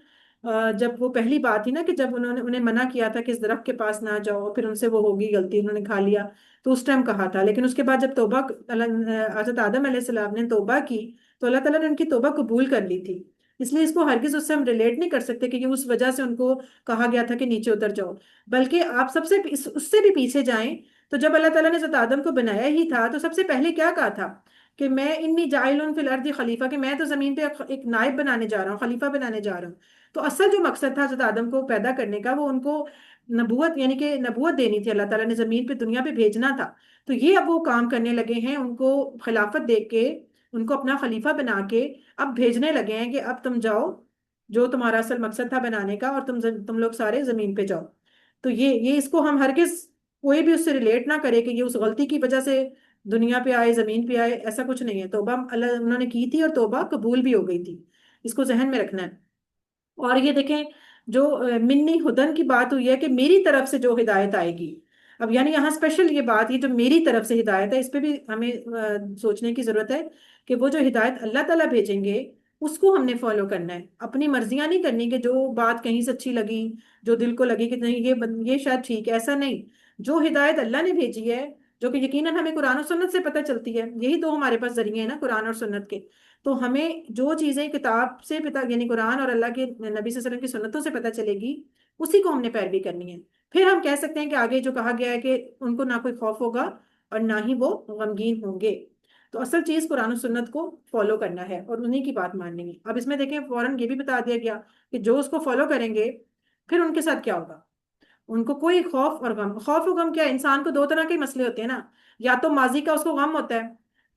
جب وہ پہلی بات تھی نا کہ جب انہیں منع کیا تھا کہ اس درخت کے پاس نہ جاؤ، پھر ان سے وہ ہوگی غلطی، انہوں نے کھا لیا، تو اس ٹائم کہا تھا. لیکن اس کے بعد جب توبہ حضرت آدم علیہ السلام نے توبہ کی تو اللہ تعالیٰ نے ان کی توبہ قبول کر لی تھی. اس لیے اس کو ہرگز اس سے ہم ریلیٹ نہیں کر سکتے کہ یہ اس وجہ سے ان کو کہا گیا تھا کہ نیچے اتر جاؤ، بلکہ آپ سب سے اس سے بھی پیچھے جائیں تو جب اللہ تعالیٰ نے حضرت آدم کو بنایا ہی تھا تو سب سے پہلے کیا کہا تھا کہ میں انی جاعل فی الارض خلیفہ، کہ میں تو زمین پہ ایک نائب بنانے جا رہا ہوں، خلیفہ بنانے جا رہا ہوں. تو اصل جو مقصد تھا حضرت آدم کو پیدا کرنے کا، وہ ان کو نبوت، یعنی کہ نبوت دینی تھی، اللہ تعالیٰ نے زمین پہ دنیا پہ بھیجنا تھا. تو یہ اب وہ کام کرنے لگے ہیں، ان کو خلافت دے کے، ان کو اپنا خلیفہ بنا کے اب بھیجنے لگے ہیں کہ اب تم جاؤ، جو تمہارا اصل مقصد تھا بنانے کا، اور تم لوگ سارے زمین پہ جاؤ. تو یہ اس کو ہم ہرگز کوئی بھی اس سے ریلیٹ نہ کرے کہ یہ اس غلطی کی وجہ سے دنیا پہ آئے، زمین پہ آئے، ایسا کچھ نہیں ہے. توبہ اللہ انہوں نے کی تھی اور توبہ قبول بھی ہو گئی تھی، اس کو ذہن میں رکھنا ہے. اور یہ دیکھیں جو منی ہدن کی بات ہوئی ہے کہ میری طرف سے جو ہدایت آئے گی، اب یعنی یہاں اسپیشل یہ بات، یہ جو میری طرف سے ہدایت ہے، اس پہ بھی ہمیں سوچنے کی ضرورت ہے کہ وہ جو ہدایت اللہ تعالیٰ بھیجیں گے اس کو ہم نے فالو کرنا ہے، اپنی مرضیاں نہیں کرنی کہ جو بات کہیں سے اچھی لگی، جو دل کو لگی کہ نہیں یہ شاید ٹھیک ہے، ایسا نہیں. جو ہدایت اللہ نے بھیجی ہے، جو کہ یقیناً ہمیں قرآن و سنت سے پتہ چلتی ہے، یہی تو ہمارے پاس ذریعے ہیں نا قرآن اور سنت کے، تو ہمیں جو چیزیں کتاب سے پتہ، یعنی قرآن اور اللہ کے نبی صلی اللہ علیہ وسلم کی سنتوں سے پتہ چلے گی، اسی کو ہم نے پیروی کرنی ہے. پھر ہم کہہ سکتے ہیں کہ آگے جو کہا گیا ہے کہ ان کو نہ کوئی خوف ہوگا اور نہ ہی وہ غمگین ہوں گے. تو اصل چیز قرآن و سنت کو فالو کرنا ہے اور انہی کی بات ماننی ہے. اب اس میں دیکھیں فوراً یہ بھی بتا دیا گیا کہ جو اس کو فالو کریں گے پھر ان کے ساتھ کیا ہوگا، ان کو کوئی خوف اور غم. خوف و غم کیا ہے؟ انسان کو دو طرح کے مسئلے ہوتے ہیں نا، یا تو ماضی کا اس کو غم ہوتا ہے،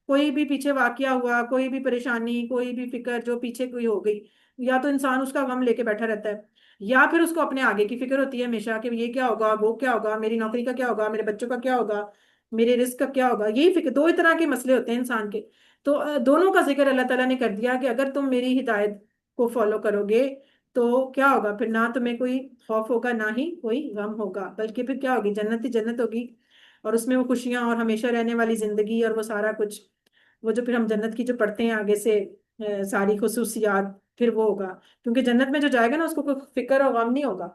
کوئی بھی پیچھے واقعہ ہوا، کوئی بھی پریشانی، کوئی بھی فکر جو پیچھے کوئی ہو گئی، یا تو انسان اس کا غم لے کے بیٹھا رہتا ہے، یا پھر اس کو اپنے آگے کی فکر ہوتی ہے ہمیشہ کہ یہ کیا ہوگا، وہ کیا ہوگا، میری نوکری کا کیا ہوگا، میرے بچوں کا کیا ہوگا، میرے رزق کا کیا ہوگا. یہی فکر، دو ہی طرح کے مسئلے ہوتے ہیں انسان کے. تو دونوں کا ذکر اللہ تعالیٰ نے کر دیا کہ اگر تم میری ہدایت کو فالو کرو گے تو کیا ہوگا، پھر نہ تمہیں کوئی خوف ہوگا نہ ہی کوئی غم ہوگا، بلکہ پھر کیا ہوگی، جنت ہی جنت ہوگی، اور اس میں وہ خوشیاں اور ہمیشہ رہنے والی زندگی اور وہ سارا کچھ، وہ جو پھر ہم جنت کی جو پڑھتے ہیں آگے سے ساری خصوصیات، پھر وہ ہوگا. کیونکہ جنت میں جو جائے گا نا اس کو کوئی فکر اور غم نہیں ہوگا.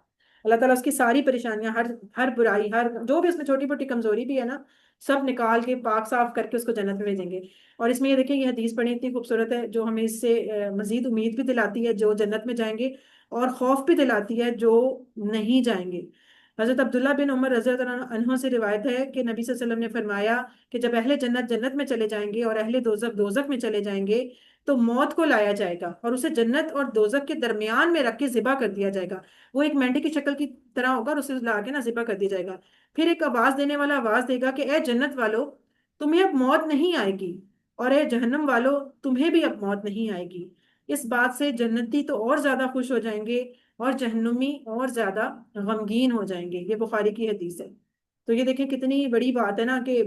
اللہ تعالیٰ اس کی ساری پریشانیاں، ہر برائی، ہر جو بھی اس میں چھوٹی موٹی کمزوری بھی ہے نا، سب نکال کے پاک صاف کر کے اس کو جنت میں بھیجیں گے. اور اس میں یہ دیکھیں یہ حدیث پڑھیں اتنی خوبصورت ہے جو ہمیں اس سے مزید امید بھی دلاتی ہے جو جنت میں جائیں گے، اور خوف بھی دلاتی ہے جو نہیں جائیں گے. حضرت عبداللہ بن عمر رضی اللہ عنہ سے روایت ہے کہ نبی صلی اللہ علیہ وسلم نے فرمایا کہ جب اہل جنت جنت میں چلے جائیں گے اور اہل دوزخ دوزخ میں چلے جائیں گے تو موت کو لایا جائے گا اور اسے جنت اور دوزخ کے درمیان میں رکھ کے ذبح کر دیا جائے گا. وہ ایک مینڈی کی شکل کی طرح ہوگا اور اسے لا کے نا ذبح کر دیا جائے گا. پھر ایک آواز دینے والا آواز دے گا کہ اے جنت والو، تمہیں اب موت نہیں آئے گی اور اے جہنم والو تمہیں بھی اب موت نہیں آئے گی۔ اس بات سے جنتی تو اور زیادہ خوش ہو جائیں گے اور جہنمی اور زیادہ غمگین ہو جائیں گے۔ یہ بخاری کی حدیث ہے۔ تو یہ دیکھیں کتنی بڑی بات ہے نا کہ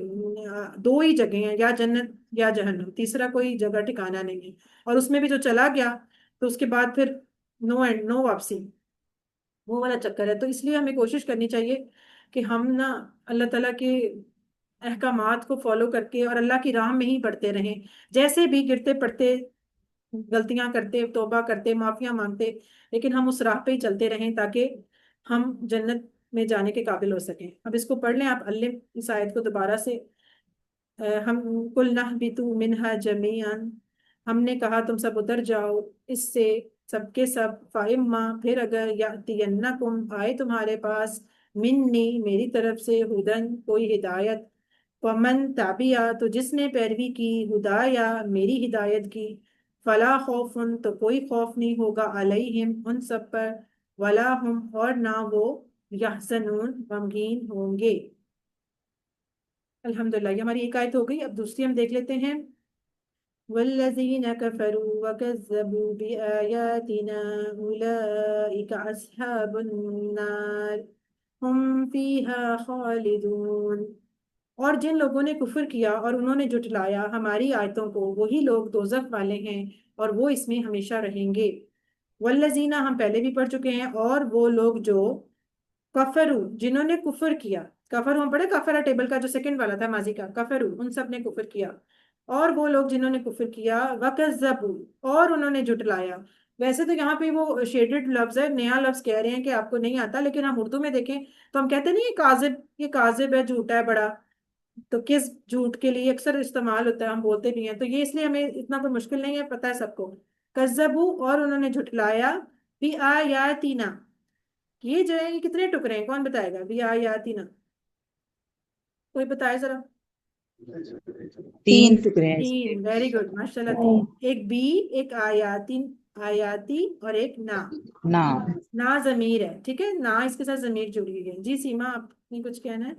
دو ہی جگہیں ہیں، یا جنت یا جہنم، تیسرا کوئی جگہ ٹھکانا نہیں ہے۔ اور اس میں بھی جو چلا گیا تو اس کے بعد پھر نو اینڈ نو واپسی، وہ والا چکر ہے۔ تو اس لیے ہمیں کوشش کرنی چاہیے کہ ہم نا اللہ تعالیٰ کے احکامات کو فالو کر کے اور اللہ کی راہ میں ہی بڑھتے رہیں، جیسے بھی گرتے پڑتے غلطیاں کرتے، توبہ کرتے، معافیاں مانگتے، لیکن ہم اس راہ پہ ہی چلتے رہیں تاکہ ہم جنت میں جانے کے قابل ہو سکیں۔ اب اس کو پڑھ لیں آپ، علم اس آیت کو دوبارہ سے۔ ہم قُلْنَا اهْبِطُوا مِنْهَا جَمِيعًا، ہم نے کہا تم سب اتر جاؤ اس سے سب کے سب، فَإِمَّا پھر اگر يَأْتِيَنَّكُمْ آئے تمہارے پاس، منی میری طرف سے، ہدن کوئی ہدایت، ومن تابعہ تو جس نے پیروی کی، ہدایا میری ہدایت کی، فلا خوف تو کوئی خوف نہیں ہوگا، علیہم ان سب پر، ولا ہم اور نہ وہ، یحزنون غمگین ہوں گے۔ الحمدللہ، یہ ہماری ایک آیت ہو گئی۔ اب دوسری ہم دیکھ لیتے ہیں۔ والذین کفروا وکذبوا بآیاتنا اولئک اصحاب النار ہم فیہا خالدون۔ اور جن لوگوں نے کفر کیا اور انہوں نے جھٹلایا ہماری آیتوں کو، وہی لوگ دوزخ والے ہیں اور وہ اس میں ہمیشہ رہیں گے۔ والذین ہم پہلے بھی پڑھ چکے ہیں، اور وہ لوگ جو کفرو جنہوں نے کفر کیا، کفر ہم پڑھے، کفر ٹیبل کا جو سیکنڈ والا تھا ماضی کا، کفرو ان سب نے کفر کیا، اور وہ لوگ جنہوں نے کفر کیا، وکذبوا اور انہوں نے جھٹلایا۔ ویسے تو یہاں پہ وہ شیڈڈ لفظ ہے، نیا لفظ کہہ رہے ہیں کہ آپ کو نہیں آتا، لیکن ہم اردو میں دیکھیں تو ہم کہتے نہیں یہ کاذب ہے، جھوٹا ہے بڑا، تو کس جھوٹ کے لیے اکثر استعمال ہوتا ہے، ہم بولتے بھی ہیں، تو یہ اس لیے ہمیں اتنا کوئی مشکل نہیں ہے، پتہ ہے سب کو۔ کذبوا اور انہوں نے جھٹلایا، بھی آیاتنا، یہ جو ہے یہ کتنے ٹکڑے ہیں، کون بتائے گا؟ بھی آیاتنا، کوئی بتائے ذرا۔ 3 ٹکڑے ہیں اس کے۔ تین، ویری گڈ، ماشاء اللہ، تین، ایک بی، ایک آیاتی اور ایک نا۔ نا ضمیر ہے، ٹھیک ہے، نا اس کے ساتھ ضمیر جڑ گئی ہے۔ جی سیما، آپ نے کچھ کہنا ہے؟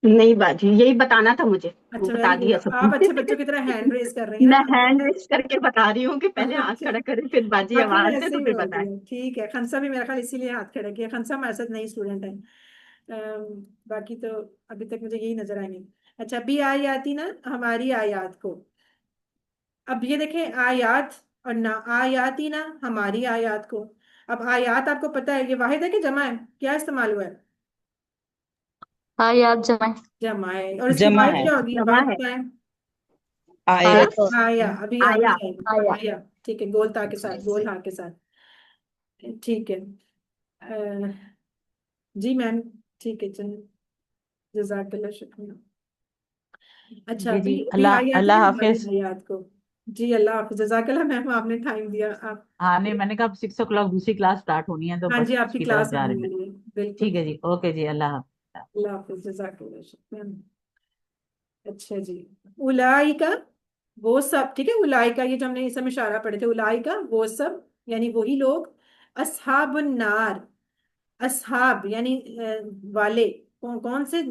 نہیں باجی، یہی بتانا تھا مجھے، اچھا، بتا ویری دیا گڈ، سب آپ کچھ۔ اچھے بچوں کی طرح ہینڈ ریز کر رہی ہیں میں نا۔ ہینڈ ریس کر کے بتا رہی ہوں کہ پہلے ہاتھ اچھا، کھڑا کرے پھر باجی باقی میں آواز دے ایسے تو ہی پھر بول بتائیں۔ رہی ہوں، ٹھیک ہے۔ خنسا بھی میرا خیال اسی لیے ہاتھ کھڑا کیا، خنسا ہمارے ساتھ نئی اسٹوڈنٹ ہے، باقی تو ابھی تک مجھے یہی نظر آئیں گے۔ اچھا، بھی آیاتی نا، ہماری آیات کو۔ اب یہ دیکھیں، آیات اور نا، آیاتی نا ہماری آیات کو۔ اب آیات آپ کو پتہ ہے یہ واحد ہے کہ جمع ہے؟ کیا استعمال ہوا ہے؟ آیات جمع جمع ہے، اور اس کی جمع واحد ہے، کیا ہوگی؟ جمع واحد ہے، کیا ہے؟ آیا آیا، ابھی آ آیا جائے گا، آیا۔ آیا، ٹھیک ہے، گول تا کے ساتھ، گول ہاں کے ساتھ، ٹھیک ہے۔ جی میم، ٹھیک ہے، چلیں، جزاک اللہ، شکریہ۔ اچھا، جی بھی جی، بھی اللہ آیات اللہ نا ہماری حافظ۔ آیات کو۔ جی اللہ حافظ، جزاک اللہ میم، آپ نے ٹائم دیا۔ آپ، ہاں نہیں، میں نے کہا 6 o'clock دوسری کلاس سٹارٹ ہونی ہے تو ہاں بس جی، آپ اس کی کی طرف کلاس جا آنے رہے ہیں۔ والی ہے، بالکل۔ ٹھیک ہے جی، اوکے جی، اللہ حافظ۔ اللہ حافظ، جزاک اللہ، شکریہ۔ اچھا جی، اولائکا وہ سب، ٹھیک ہے، اولائکا یہ جو ہم نے اس میں اشارہ پڑھے تھے، اولائکا وہ سب، یعنی وہی لوگ، اصحاب النار، اصحاب یعنی والے، کون سے؟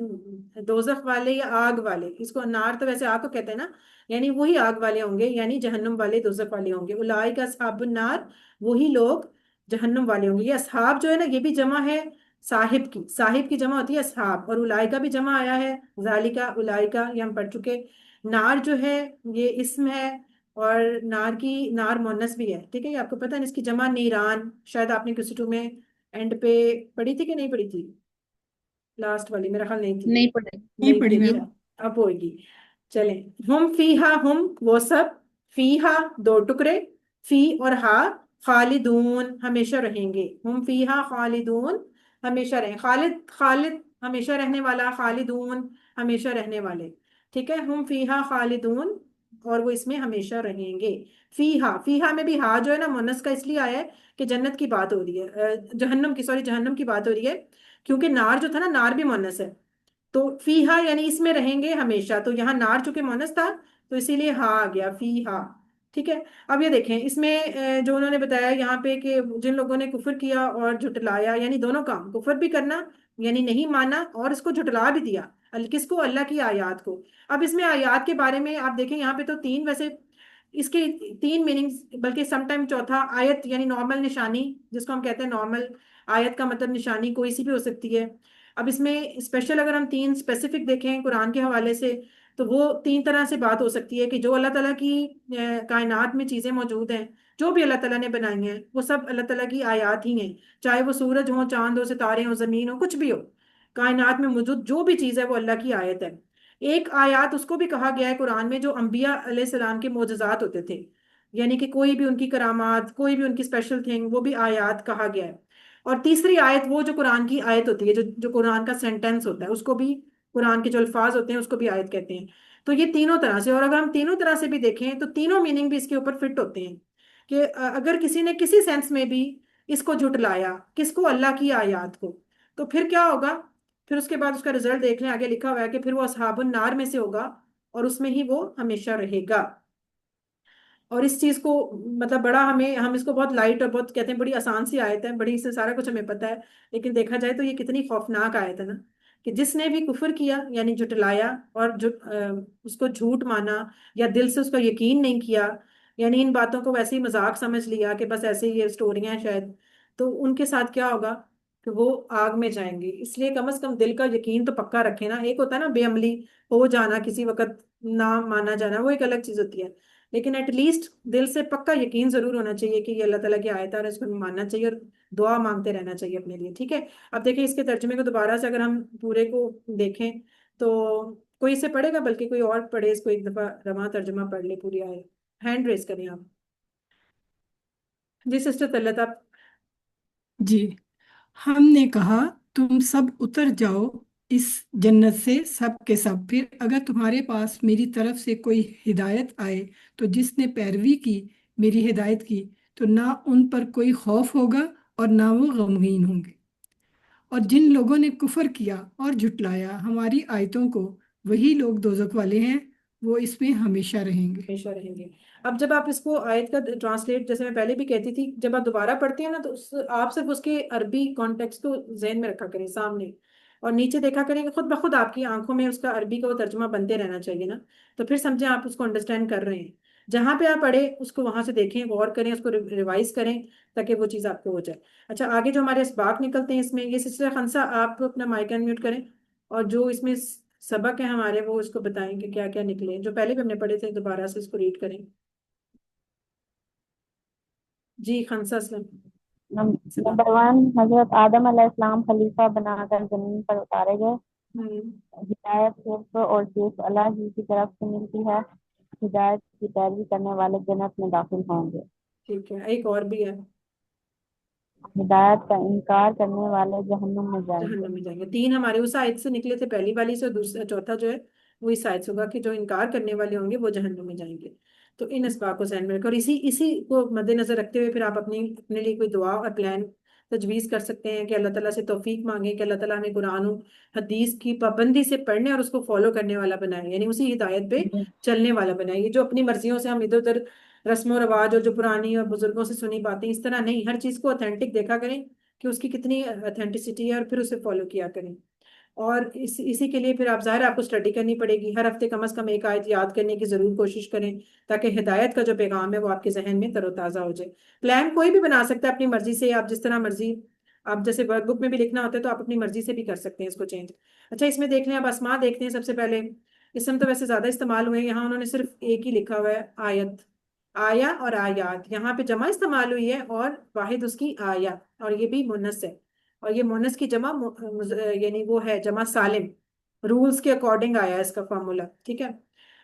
دوزخ والے یا آگ والے؟ اس کو نار تو ویسے آگ کو کہتے ہیں نا، یعنی وہی آگ والے ہوں گے، یعنی جہنم والے، دوزخ والے ہوں گے۔ اولئک اصحاب النار، وہی لوگ جہنم والے ہوں گے۔ یہ اصحاب جو ہے نا، یہ بھی جمع ہے صاحب کی، صاحب کی جمع ہوتی ہے اصحاب، اور اولئک بھی جمع آیا ہے، ذالکا، اولئک یہ ہم پڑھ چکے۔ نار جو ہے یہ اسم ہے، اور نار مونس بھی ہے، ٹھیک ہے، یہ آپ کو پتہ ہے، اس کی جمع نیران، شاید آپ نے کسی ٹو میں اینڈ پہ پڑھی تھی کہ نہیں پڑھی تھی؟ لاسٹ والی میرا خیال نہیں تھی، نہیں پڑھے، نہیں نہیں پڑھی تھی، میم۔ اچھا اب ہوئے گی۔ چلیں، ہم فیہا، ہم وہ سب، فیہا دو ٹکڑے، فی اور ہا، خالدون ہمیشہ رہیں گے، ہم فیہا خالدون ہمیشہ رہیں، خالد ہمیشہ رہنے والا، خالدون ہمیشہ رہنے والے، ٹھیک ہے، ہم فیہا خالدون، اور وہ اس میں ہمیشہ رہیں گے۔ فیہا میں بھی ہا جو ہے نا مونس کا اس لیے آیا ہے کہ جنت کی بات ہو رہی ہے، جہنم کی بات ہو رہی ہے، کیونکہ نار جو تھا نا، نار بھی مونس ہے، تو فیہا یعنی اس میں رہیں گے ہمیشہ، تو یہاں نار چونکہ مونس تھا تو اسی لیے ہا آ گیا، فیہا، ٹھیک ہے. اب یہ دیکھیں اس میں جو انہوں نے بتایا یہاں پہ کہ جن لوگوں نے کفر کیا اور جھٹلایا، یعنی دونوں کام، کفر بھی کرنا یعنی نہیں مانا اور اس کو جھٹلا بھی دیا، کس کو؟ اللہ کی آیات کو. اب اس میں آیات کے بارے میں آپ دیکھیں یہاں پہ تو تین، ویسے اس کے تین میننگز، بلکہ سم ٹائم چوتھا آیت یعنی نارمل نشانی، جس کو ہم کہتے ہیں نارمل آیت کا مطلب نشانی کوئی سی بھی ہو سکتی ہے. اب اس میں اسپیشل اگر ہم تین اسپیسیفک دیکھیں قرآن کے حوالے سے تو وہ تین طرح سے بات ہو سکتی ہے کہ جو اللہ تعالیٰ کی کائنات میں چیزیں موجود ہیں، جو بھی اللہ تعالیٰ نے بنائی ہیں، وہ سب اللہ تعالیٰ کی آیات ہی ہیں. چاہے وہ سورج ہو، چاند ہو، ستارے ہوں، زمین ہو، کچھ بھی ہو، کائنات میں موجود جو بھی چیز ہے وہ اللہ کی آیت ہے. ایک آیات اس کو بھی کہا گیا ہے قرآن میں جو انبیاء علیہ السلام کے معجزات ہوتے تھے، یعنی کہ کوئی بھی ان کی کرامات، کوئی بھی ان کی اسپیشل تھنگ، وہ بھی آیات کہا گیا ہے. اور تیسری آیت وہ جو قرآن کی آیت ہوتی ہے، جو قرآن کا سینٹینس ہوتا ہے، اس کو بھی، قرآن کے جو الفاظ ہوتے ہیں اس کو بھی آیت کہتے ہیں. تو یہ تینوں طرح سے، اور اگر ہم تینوں طرح سے بھی دیکھیں تو تینوں میننگ بھی اس کے اوپر فٹ ہوتے ہیں کہ اگر کسی نے کسی سینس میں بھی اس کو جھٹلایا، کس کو؟ اللہ کی آیات کو، تو پھر کیا ہوگا؟ پھر اس کے بعد اس کا رزلٹ دیکھ لیں، آگے لکھا ہوا ہے کہ پھر وہ اصحاب النار میں سے ہوگا اور اس میں ہی وہ ہمیشہ رہے گا. اور اس چیز کو مطلب بڑا ہم اس کو بہت لائٹ اور بہت کہتے ہیں بڑی آسان سی آیت ہے، بڑی اس سے سارا کچھ ہمیں پتہ ہے، لیکن دیکھا جائے تو یہ کتنی خوفناک آیت ہے نا، کہ جس نے بھی کفر کیا یعنی جھٹلایا اور اس کو جھوٹ مانا یا دل سے اس کا یقین نہیں کیا، یعنی ان باتوں کو ویسے ہی مذاق سمجھ لیا کہ بس ایسے ہی یہ اسٹوریاں ہیں شاید، تو ان کے ساتھ کیا ہوگا کہ وہ آگ میں جائیں گے. اس لیے کم از کم دل کا یقین تو پکا رکھے نا. ایک ہوتا ہے نا بے عملی ہو جانا، کسی وقت نہ مانا جانا، وہ ایک الگ چیز ہوتی ہے، لیکن ایٹ لیسٹ دل سے پکا یقین ضرور ہونا چاہیے کہ یہ اللہ تعالیٰ کی آیت ہے اور اس کو ماننا چاہیے اور دعا مانگتے رہنا چاہیے اپنے لیے. ٹھیک ہے. اب دیکھیں اس کے ترجمے کو دوبارہ سے اگر ہم پورے کو دیکھیں تو کوئی اسے پڑھے گا، بلکہ کوئی اور پڑھے اس کو ایک دفعہ رواں ترجمہ پڑھ لے پوری آیت. ہینڈ ریز کریں آپ. جی سسٹر طلعت آپ. جی، ہم نے کہا تم سب اتر جاؤ اس جنت سے سب کے سب، پھر اگر تمہارے پاس میری طرف سے کوئی ہدایت آئے تو جس نے پیروی کی، میری ہدایت کی، تو نہ ان پر کوئی خوف ہوگا اور نہ وہ غمگین ہوں گے. اور جن لوگوں نے کفر کیا اور جھٹلایا ہماری آیتوں کو، وہی لوگ دوزخ والے ہیں، وہ اس میں ہمیشہ رہیں گے. ہمیشہ رہیں گے. اب جب آپ اس کو آیت کا ٹرانسلیٹ، جیسے میں پہلے بھی کہتی تھی، جب آپ دوبارہ پڑھتے ہیں نا تو آپ صرف اس کے عربی کانٹیکسٹ کو ذہن میں رکھا کریں سامنے، اور نیچے دیکھا کریں کہ خود بخود آپ کی آنکھوں میں اس کا عربی کا وہ ترجمہ بنتے رہنا چاہیے نا، تو پھر سمجھیں آپ اس کو انڈرسٹینڈ کر رہے ہیں. جہاں پہ آپ پڑھے اس کو وہاں سے دیکھیں، غور کریں، اس کو ریوائز کریں تاکہ وہ چیز آپ کو ہو جائے. اچھا آگے جو ہمارے اسباق نکلتے ہیں اس میں، یہ سسٹر خنسا آپ اپنا مائک انمیوٹ کریں، اور جو اس میں سبق ہیں ہمارے وہ اس کو بتائیں کہ کیا کیا نکلے، جو پہلے بھی ہم نے پڑھے تھے دوبارہ سے اس کو ریڈ کریں. جی خنسا اسلم. نمبر 1، حضرت آدم علیہ السلام خلیفہ بنا کر زمین پر اتارے گئے. ہدایت صرف اور صرف اللہ ہی کی طرف سے ملتی ہے. ہدایت کی پیروی کرنے والے جنت میں داخل ہوں گے. ٹھیک ہے. ایک اور بھی ہے، ہدایت کا انکار کرنے والے جہنم میں جائیں گے. جہنم میں جائیں گے. تین ہمارے اس آیت سے نکلے تھے، پہلی والی سے، اور دوسرا چوتھا جو ہے وہ اس آیت سے ہوگا کہ جو انکار کرنے والے ہوں گے وہ جہنم میں جائیں گے. تو ان اسباق کو ذہن میں رکھو، اور اسی کو مد نظر رکھتے ہوئے پھر آپ اپنے لیے کوئی دعا اور پلان تجویز کر سکتے ہیں کہ اللہ تعالیٰ سے توفیق مانگیں کہ اللہ تعالیٰ ہمیں قرآن و حدیث کی پابندی سے پڑھنے اور اس کو فالو کرنے والا بنائے، یعنی اسی ہدایت پہ چلنے والا بنائے. یہ جو اپنی مرضیوں سے ہم ادھر ادھر رسم و رواج اور جو پرانی اور بزرگوں سے سنی باتیں، اس طرح نہیں، ہر چیز کو اتھینٹک دیکھا کریں کہ اس کی کتنی اتھینٹسٹی ہے اور پھر اسے فالو کیا کریں. اور اسی کے لیے پھر آپ ظاہر آپ کو اسٹڈی کرنی پڑے گی، ہر ہفتے کم از کم ایک آیت یاد کرنے کی ضرور کوشش کریں تاکہ ہدایت کا جو پیغام ہے وہ آپ کے ذہن میں تر و تازہ ہو جائے. پلان کوئی بھی بنا سکتا ہے اپنی مرضی سے، آپ جس طرح مرضی، آپ جیسے ورک بک میں بھی لکھنا ہوتا ہے تو آپ اپنی مرضی سے بھی کر سکتے ہیں اس کو چینج. اچھا اس میں دیکھ لیں، اب اسماء دیکھتے ہیں. سب سے پہلے اسم تو ویسے زیادہ استعمال ہوئے ہیں، یہاں انہوں نے صرف ایک ہی لکھا ہوا ہے، آیت، آیا اور آیات. یہاں پہ جمع استعمال ہوئی ہے اور واحد اس کی آیا، اور یہ بھی مونس ہے، اور یہ مونس کی جمع یعنی وہ ہے جمع سالم، رولز کے اکارڈنگ آیا ہے اس کا فارمولا. ٹھیک ہے.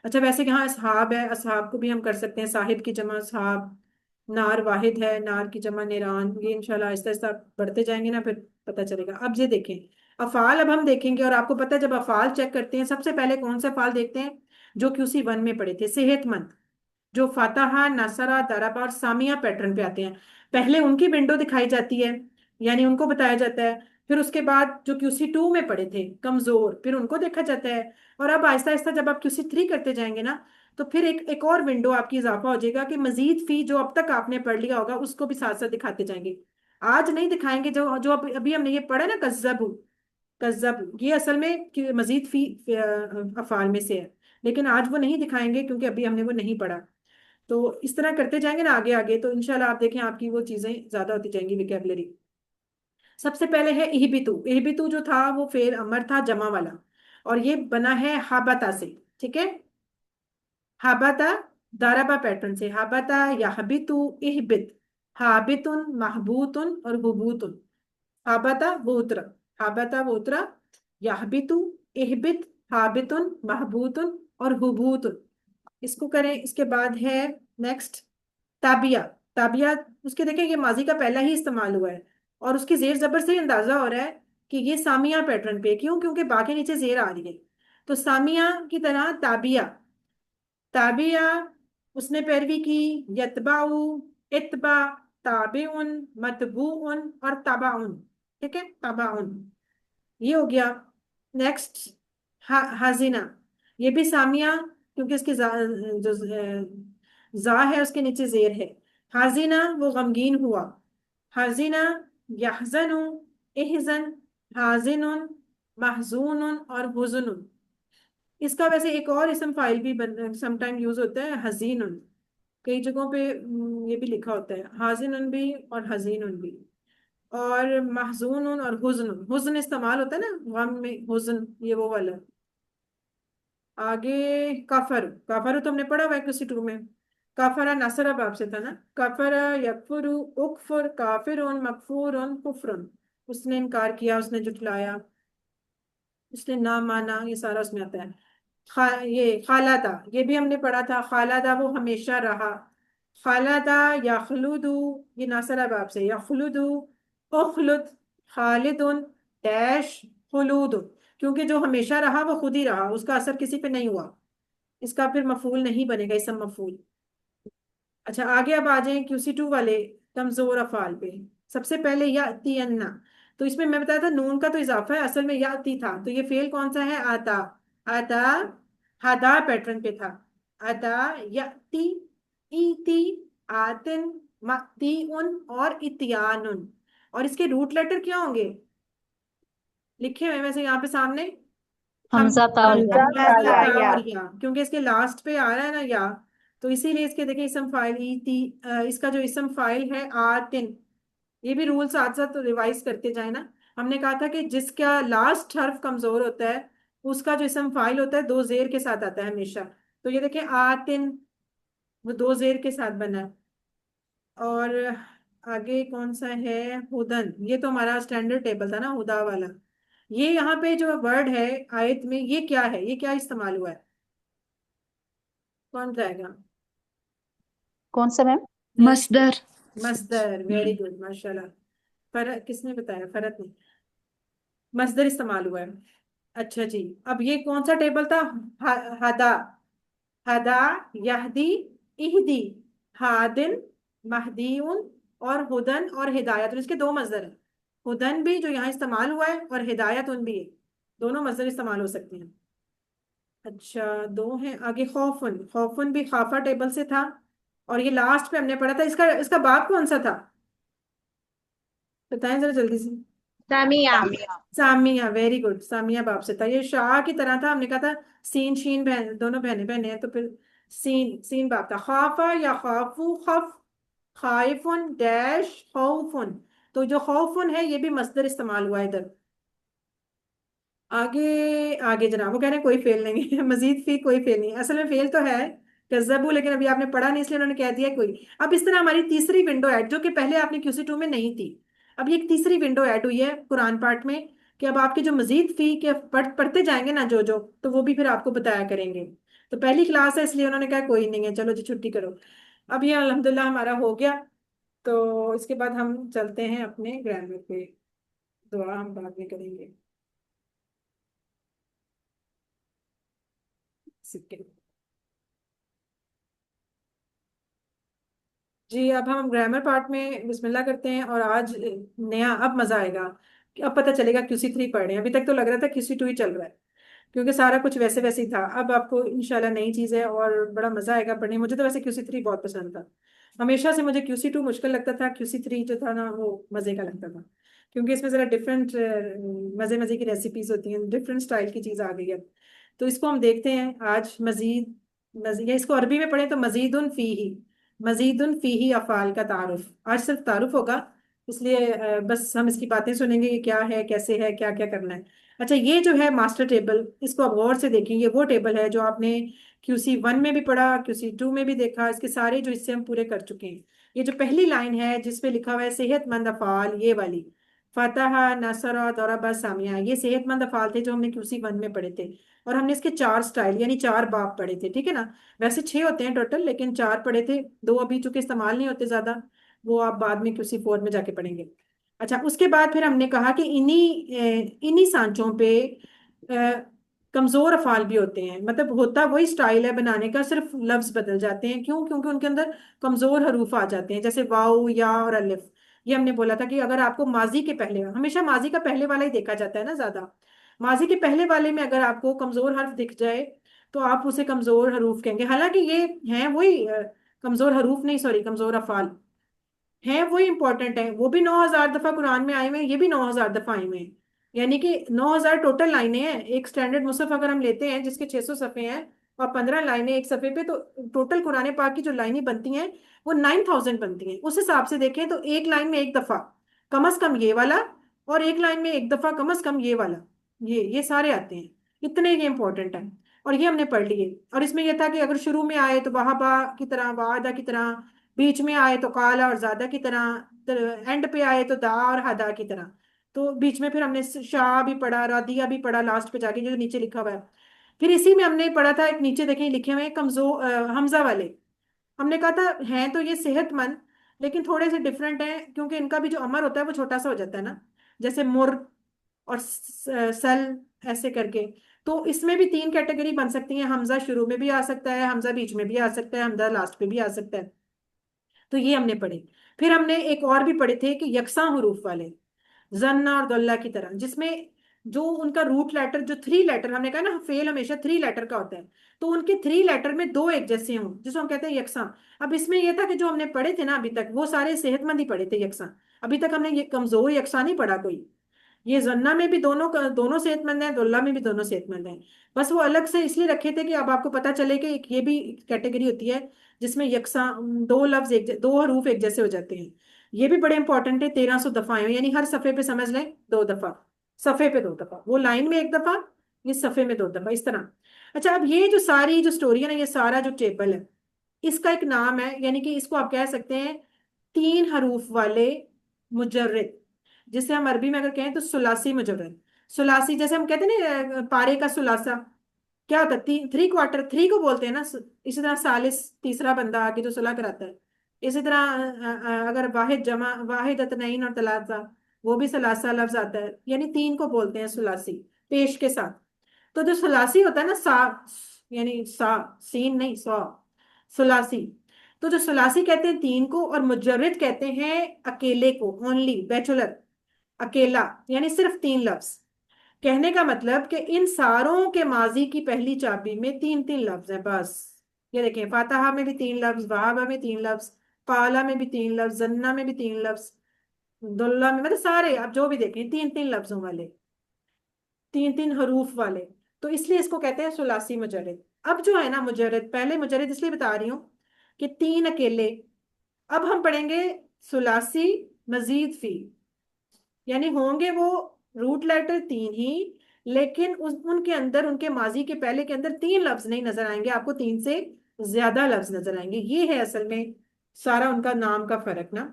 اچھا ویسے یہاں اصحاب ہے، اصحاب کو بھی ہم کر سکتے ہیں صاحب کی جمع اصحاب. نار واحد ہے، نار کی جمع نیران. یہ انشاءاللہ آہستہ آہستہ بڑھتے جائیں گے نا پھر پتہ چلے گا. اب یہ دیکھیں افعال، اب ہم دیکھیں گے، اور آپ کو پتہ ہے جب افعال چیک کرتے ہیں سب سے پہلے کون سے افعال دیکھتے ہیں؟ جو QC 1 میں پڑھے تھے، صحت مند، جو فاتحہ، نصرہ، ضربہ اور سامیہ پیٹرن پہ آتے ہیں. پہلے ان کی ونڈو دکھائی جاتی ہے، یعنی ان کو بتایا جاتا ہے، پھر اس کے بعد جو QC 2 میں پڑھے تھے کمزور، پھر ان کو دیکھا جاتا ہے، اور اب آہستہ آہستہ جب آپ QC 3 کرتے جائیں گے نا تو پھر ایک اور ونڈو آپ کی اضافہ ہو جائے گا کہ مزید فی جو اب تک آپ نے پڑھ لیا ہوگا اس کو بھی ساتھ ساتھ دکھاتے جائیں گے. آج نہیں دکھائیں گے. جو ابھی ہم نے یہ پڑھا نا کذب یہ اصل میں مزید فی افعال میں سے ہے، لیکن آج وہ نہیں دکھائیں گے کیونکہ ابھی ہم نے وہ نہیں پڑھا. تو اس طرح کرتے جائیں گے نا آگے آگے، تو انشاءاللہ آپ دیکھیں آپ کی وہ چیزیں زیادہ ہوتی جائیں گی ویکیبلری. سب سے پہلے ہے اہبتو جو تھا وہ فعل امر تھا جمع والا، اور یہ بنا ہے ہابتا سے. ٹھیک ہے، ہابتا داربا پیٹرن سے، ہابتا یا ہبتو اہبت، ہابتن محبوتن اور حبوتن. ہابتا وہ اترا، ہابتا وہ اترا، یحبتو اہبت، ہابتن محبوتن اور حبوتن. اس کو کریں. اس کے بعد ہے نیکسٹ تابیہ. اس کے دیکھیں یہ ماضی کا پہلا ہی استعمال ہوا ہے، اور اس کی زیر زبر سے ہی اندازہ ہو رہا ہے کہ یہ سامیہ پیٹرن پہ. کیوں؟ کیونکہ باقی نیچے زیر آ رہی ہے. تو سامیہ کی طرح تابعہ اس نے پیروی کی. یتبعو، اتبع، تابعن، متبوعن اور تبعن. ٹھیک ہے، تبعن یہ ہو گیا. نیکسٹ حزینہ، یہ بھی سامیہ کیونکہ اس کی جو زا ہے اس کے نیچے زیر ہے. حزینہ وہ غمگین ہوا. حزینہ یحزن، احزن، حازن، محزون اور حزن. اس کا ویسے ایک اور اسم فاعل بھی سم ٹائم یوز ہوتا ہے، حزین. کئی جگہوں پہ یہ بھی لکھا ہوتا ہے حازن بھی اور حزین بھی. اور محزون اور حزن استعمال ہوتا ہے نا غم میں، حزن یہ وہ والا. آگے کافر تو ہم نے پڑھا ہوا ہے کسی ٹو میں. کافرہ ناصرہ باب سے تھا نا. کافرہ یکفر، اکفر، کافر، مکفور، کفر. اس نے انکار کیا، اس نے جھٹلایا، اس نے نہ مانا، یہ سارا اس میں آتا ہے. یہ خالدہ یہ بھی ہم نے پڑھا تھا. خالدہ وہ ہمیشہ رہا. خالدہ یخلدو یہ ناصرہ باب سے. یخلدو، اخلد، خالد، ڈیش، خلود. کیونکہ جو ہمیشہ رہا وہ خود ہی رہا، اس کا اثر کسی پہ نہیں ہوا. اس کا پھر مفعول نہیں بنے گا، اسم مفعول. اچھا آگے اب آ جائیں QC2 والے کمزور افعال پہ. سب سے پہلے یاتین. تو اس میں بتایا تھا نون کا تو اضافہ ہے، اصل میں یاتی تھا. تو یہ فعل کون سا ہے؟ آتا. آتا ہدا پیٹرن پہ تھا. آتا یاتی، ایتی، آتن، ماتیون اور اتیان. اور اس کے روٹ لیٹر کیا ہوں گے؟ لکھے ہوئے ویسے یہاں پہ سامنے حمزہ تا اور یا. تا اور یا، کیونکہ اس کے لاسٹ پہ آ رہا ہے نا یا، تو اسی لیے اس کے دیکھیں اسم فاعل ایتی. اس کا جو اسم فاعل ہے آتن، یہ بھی رول ساتھ ساتھ ریوائز کرتے جائیں نا. ہم نے کہا تھا کہ جس کا لاسٹ حرف کمزور ہوتا ہے اس کا جو اسم فاعل ہوتا ہے دو زیر کے ساتھ آتا ہے ہمیشہ. تو یہ دیکھیں آتن وہ دو زیر کے ساتھ بنا. اور آگے کون سا ہے؟ ہدن. یہ تو ہمارا اسٹینڈرڈ ٹیبل تھا نا ہدا والا. یہ یہاں پہ جو ورڈ ہے آیت میں یہ کیا ہے؟ یہ کیا استعمال ہوا ہے؟ کون جائے گا؟ کون سا میم؟ مصدر. ویری گڈ، ماشاءاللہ. فرق کس نے بتایا؟ فرق نہیں، مصدر استعمال ہوا ہے. اچھا جی، اب یہ کون سا ٹیبل تھا؟ ہدا. ہدا، یہدی، اہدی، ہادن، مہدیون اور ہدن اور ہدایت. اس کے دو مصدر ہیں، ہدن بھی جو یہاں استعمال ہوا ہے اور ہدایت ان بھی ہے. دونوں مصدر استعمال ہو سکتے ہیں. اچھا دو ہیں. آگے خوفن بھی خافہ ٹیبل سے تھا، اور یہ لاسٹ پہ ہم نے پڑھا تھا. اس کا باب کون سا تھا؟ بتائیں ذرا جلدی سے. سامیہ. ویری گڈ، سامیہ باب سے تھا. یہ شاہ کی طرح تھا. ہم نے کہا تھا سین شین بہن دونوں بہنیں ہیں، تو پھر سین باب تھا. خافا یا خافو، خف، خائفن، ڈیش، خوفن. تو جو خوفن ہے یہ بھی مصدر استعمال ہوا ہے ادھر. آگے جناب وہ کہہ رہے ہیں کوئی فیل نہیں ہے. مزید فی کوئی فیل نہیں. اصل میں فیل تو ہے کذبو، لیکن ابھی آپ نے پڑھا نہیں اس لیے انہوں نے کہہ دیا کوئی. اب اس طرح ہماری تیسری ونڈو ایڈ، جو کہ پہلے آپ نے QC2 میں نہیں تھی، اب یہ ایک تیسری ونڈو ایڈ ہوئی ہے قرآن پارٹ میں، کہ اب آپ کے جو مزید فی کے پڑھتے جائیں گے نا جو تو وہ بھی پھر آپ کو بتایا کریں گے. تو پہلی کلاس ہے اس لیے انہوں نے کہا کوئی نہیں ہے، چلو جی چھٹی کرو. اب یہ الحمدللہ ہمارا ہو گیا. تو اس کے بعد ہم چلتے ہیں اپنے گرامر پہ. دعا ہم بعد میں کریں گے. جی اب ہم گرامر پارٹ میں بسم اللہ کرتے ہیں. اور آج نیا اب مزہ آئے گا، اب پتہ چلے گا QC3 پڑھ رہے ہیں. ابھی تک تو لگ رہا تھا QC2 ہی چل رہا ہے. کیونکہ سارا کچھ ویسے ویسے ہی تھا. اب آپ کو انشاءاللہ نئی چیز ہے اور بڑا مزہ آئے گا پڑھنے. مجھے تو ویسے QC3 بہت پسند تھا. ہمیشہ سے مجھے QC2 مشکل لگتا تھا, QC3 جو تھا نا وہ مزے کا لگتا تھا, کیونکہ اس میں ذرا ڈفرینٹ مزے مزے کی ریسیپیز ہوتی ہیں, ڈفرینٹ اسٹائل کی چیز آ گئی ہے. تو اس کو ہم دیکھتے ہیں آج مزید, یا اس کو عربی میں پڑھیں تو مزید فیہی افعال کا تعارف. آج صرف تعارف ہوگا, اس لیے بس ہم اس کی باتیں سنیں گے کہ کیا ہے, کیسے ہے, کیا کیا کرنا ہے. اچھا, یہ جو ہے ماسٹر ٹیبل, اس کو آپ غور سے دیکھیں. یہ وہ ٹیبل ہے جو آپ نے QC1 میں بھی پڑھا, QC2 میں بھی دیکھا. اس کے سارے جو حصے ہم پورے کر چکے ہیں. یہ جو پہلی لائن ہے جس پہ لکھا ہوا ہے صحت مند افعال, یہ والی فتح, نصر, ضرب, سامیا, یہ صحت مند افعال تھے جو ہم نے QC1 میں پڑھے تھے. اور ہم نے اس کے 4 سٹائل یعنی 4 باب پڑھے تھے, ٹھیک ہے نا. ویسے 6 ہوتے ہیں ٹوٹل, لیکن 4 پڑھے تھے, 2 ابھی چونکہ استعمال نہیں ہوتے زیادہ, وہ آپ بعد میں QC4 میں جا کے پڑھیں گے. اچھا, اس کے بعد پھر ہم نے کہا کہ انہی سانچوں پہ کمزور افعال بھی ہوتے ہیں. مطلب ہوتا وہی سٹائل ہے بنانے کا, صرف لفظ بدل جاتے ہیں. کیوں؟ کیونکہ ان کے اندر کمزور حروف آ جاتے ہیں, جیسے واو, یا اور الف. یہ ہم نے بولا تھا کہ اگر آپ کو ماضی کے پہلے, ہمیشہ ماضی کا پہلے والا ہی دیکھا جاتا ہے نا زیادہ, ماضی کے پہلے والے میں اگر آپ کو کمزور حرف دکھ جائے تو آپ اسے کمزور حروف کہیں گے. حالانکہ یہ ہیں وہی کمزور حروف نہیں, سوری, کمزور افعال ہیں وہی امپورٹنٹ ہیں. وہ بھی 9000 دفعہ قرآن میں آئے ہوئے ہیں, یہ بھی 9000 دفعہ آئے ہوئے ہیں. یعنی کہ 9000 ٹوٹل لائنیں ہیں. ایک سٹینڈرڈ مصحف اگر ہم لیتے ہیں جس کے 600 صفحے ہیں اور 15 لائنیں ایک صفحے پہ, تو ٹوٹل قرآن پاک کی جو لائنیں بنتی ہیں وہ 9000 بنتی ہیں. اس حساب سے دیکھیں تو ایک لائن میں ایک دفعہ کم از کم یہ والا, اور ایک لائن میں ایک دفعہ کم از کم یہ والا, یہ سارے آتے ہیں. اتنے یہ امپورٹنٹ ہیں اور یہ ہم نے پڑھ لیے. اور اس میں یہ تھا کہ اگر شروع میں آئے تو وہابا کی طرح, وعدہ کی طرح, بیچ میں آئے تو قالا اور زادہ کی طرح, اینڈ پہ آئے تو دا اور ہدا کی طرح. تو بیچ میں پھر ہم نے شاہ بھی پڑھا, رادیہ بھی پڑھا, لاسٹ پہ جا کے جو نیچے لکھا ہوا ہے. پھر اسی میں ہم نے پڑھا تھا, ایک نیچے دیکھیں لکھے ہوئے کمزور حمزہ والے. ہم نے کہا تھا ہیں تو یہ صحت مند, لیکن تھوڑے سے ڈفرینٹ ہیں, کیونکہ ان کا بھی جو امر ہوتا ہے وہ چھوٹا سا ہو جاتا ہے نا, جیسے مر اور سل, ایسے کر کے. تو اس میں بھی 3 کیٹیگری بن سکتی ہیں. حمزہ شروع میں بھی آ سکتا ہے, حمزہ بیچ میں بھی آ سکتا ہے, حمزہ لاسٹ پہ بھی آ سکتا ہے. تو یہ ہم نے پڑھے. پھر ہم نے ایک اور بھی پڑھے تھے کہ یکساں حروف والے, زنا اور دلہ کی طرح, جس میں جو ان کا روٹ لیٹر, جو 3 لیٹر, ہم نے کہا نا فعل ہمیشہ 3 لیٹر کا ہوتا ہے, تو ان کے 3 لیٹر میں 2 ایک جیسے ہوں, جس کو ہم کہتے ہیں یکساں. اب اس میں یہ تھا کہ جو ہم نے پڑھے تھے نا ابھی تک, وہ سارے صحت مند ہی پڑھے تھے یکساں. ابھی تک ہم نے یہ کمزور یکساں نہیں پڑھا کوئی. یہ زنا میں بھی دونوں صحت مند ہیں, دلہ میں بھی دونوں صحت مند ہیں. بس وہ الگ سے اس لیے رکھے تھے کہ اب آپ کو پتا چلے کہ یہ بھی کیٹیگری ہوتی ہے جس میں یکساں 2 لفظ 2 حروف ایک جیسے ہو جاتے ہیں. یہ بھی بڑے امپورٹنٹ ہے. 1300 دفعہ آئے, یعنی ہر صفحے پہ سمجھ لیں 2 دفعہ, صفحے پہ 2 دفعہ, وہ لائن میں 1 دفعہ, یہ صفحے میں 2 دفعہ, اس طرح. اچھا, اب یہ جو ساری جو سٹوری ہے نا, یہ سارا جو ٹیبل ہے, اس کا ایک نام ہے, یعنی کہ اس کو آپ کہہ سکتے ہیں 3 حروف والے مجرد, جسے ہم عربی میں اگر کہیں تو ثلاثی مجرد. ثلاثی جیسے ہم کہتے ہیں نا پارے کا ثلاثہ, کیا ہوتا ہے 3/4, 3 کو بولتے ہیں نا. اسی طرح ثالث, تیسرا بندہ آگے جو صلح کراتا ہے. اسی طرح اگر واحد اثنین اور ثلاثہ, وہ بھی ثلاثہ لفظ آتا ہے, یعنی 3 کو بولتے ہیں ثلاثی پیش کے ساتھ. تو جو ثلاثی ہوتا ہے نا, سا یعنی سا, سین نہیں, ثلاثی. تو جو ثلاثی کہتے ہیں 3 کو, اور مجرد کہتے ہیں اکیلے کو, اونلی, بیچولر, اکیلا, یعنی صرف 3 لفظ. کہنے کا مطلب کہ ان ساروں کے ماضی کی پہلی چابی میں 3 لفظ ہیں بس. یہ دیکھیں, فاتحہ میں بھی 3 لفظ, وہابہ میں 3 لفظ, قالا میں بھی 3 لفظ, زنہ میں بھی 3 لفظ, دلہ میں, مطلب سارے آپ جو بھی دیکھیں 3 لفظوں والے, 3 حروف والے. تو اس لیے اس کو کہتے ہیں ثلاثی مجرد. اب جو ہے نا مجرد, پہلے مجرد اس لیے بتا رہی ہوں کہ 3 اکیلے. اب ہم پڑھیں گے ثلاثی مزید فی, یعنی ہوں گے وہ روٹ لیٹر 3 ہی, لیکن ان کے اندر, ان کے ماضی کے پہلے کے اندر 3 لفظ نہیں نظر آئیں گے آپ کو, 3 سے زیادہ لفظ نظر آئیں گے. یہ ہے اصل میں سارا ان کا نام کا فرق نا.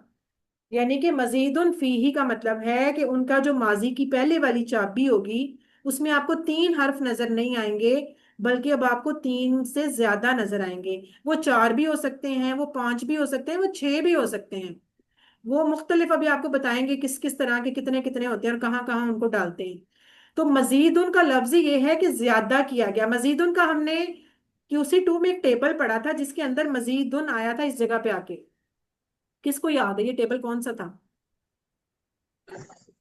یعنی کہ مزید فیہی کا مطلب ہے کہ ان کا جو ماضی کی پہلے والی چابی ہوگی اس میں آپ کو 3 حرف نظر نہیں آئیں گے, بلکہ اب آپ کو 3 سے زیادہ نظر آئیں گے. وہ 4 بھی ہو سکتے ہیں, وہ 5 بھی ہو سکتے ہیں, وہ 6 بھی ہو سکتے ہیں. وہ مختلف ابھی آپ کو بتائیں گے کس کس طرح کے کتنے کتنے ہوتے ہیں اور کہاں کہاں ان کو ڈالتے ہیں. تو مزید ان کا لفظ یہ ہے کہ زیادہ کیا گیا. مزید ان کا ہم نے QC2 میں ایک ٹیبل پڑھا تھا جس کے اندر مزید ان آیا تھا اس جگہ پہ آ کے. کس کو یاد ہے یہ ٹیبل کون سا تھا؟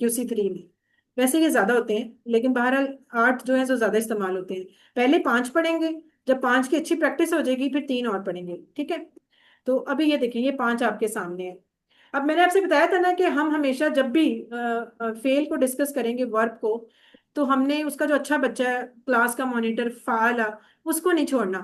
QC3 میں. ویسے یہ زیادہ ہوتے ہیں لیکن بہرحال 8 جو ہیں جو زیادہ استعمال ہوتے ہیں. پہلے 5 پڑھیں گے, جب 5 کی اچھی پریکٹس ہو جائے گی پھر 3 اور پڑھیں گے, ٹھیک ہے. تو ابھی یہ دیکھیں, یہ 5 آپ کے سامنے ہیں. اب میں نے آپ سے بتایا تھا نا کہ ہم ہمیشہ جب بھی فیل کو ڈسکس کریں گے, ورب کو, تو ہم نے اس کا جو اچھا بچہ ہے, کلاس کا مانیٹر, فعال, اس کو نہیں چھوڑنا.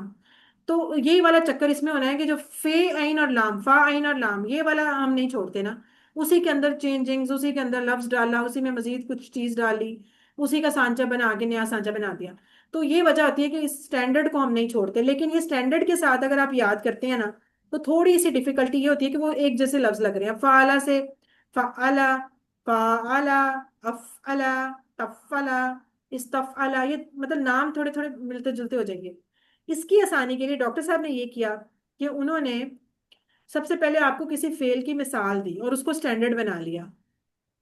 تو یہی والا چکر اس میں ہونا ہے کہ جو فے عین اور لام, فا عین اور لام, یہ والا ہم نہیں چھوڑتے نا. اسی کے اندر چینجنگز, اسی کے اندر لفظ ڈالا, اسی میں مزید کچھ چیز ڈالی, اسی کا سانچہ بنا کے نیا سانچہ بنا دیا. تو یہ وجہ ہوتی ہے کہ اس اسٹینڈرڈ کو ہم نہیں چھوڑتے. لیکن یہ اسٹینڈرڈ کے ساتھ اگر آپ یاد کرتے ہیں نا, تو تھوڑی سی ڈیفیکلٹی یہ ہوتی ہے کہ وہ ایک جیسے لفظ لگ رہے ہیں. فعلا سے فعلا, فعلا, افعلا, تفعلا, استفعلا, یہ مطلب نام تھوڑے تھوڑے ملتے جلتے ہو جائیں گے. اس کی آسانی کے لیے ڈاکٹر صاحب نے یہ کیا کہ انہوں نے سب سے پہلے آپ کو کسی فیل کی مثال دی اور اس کو سٹینڈرڈ بنا لیا.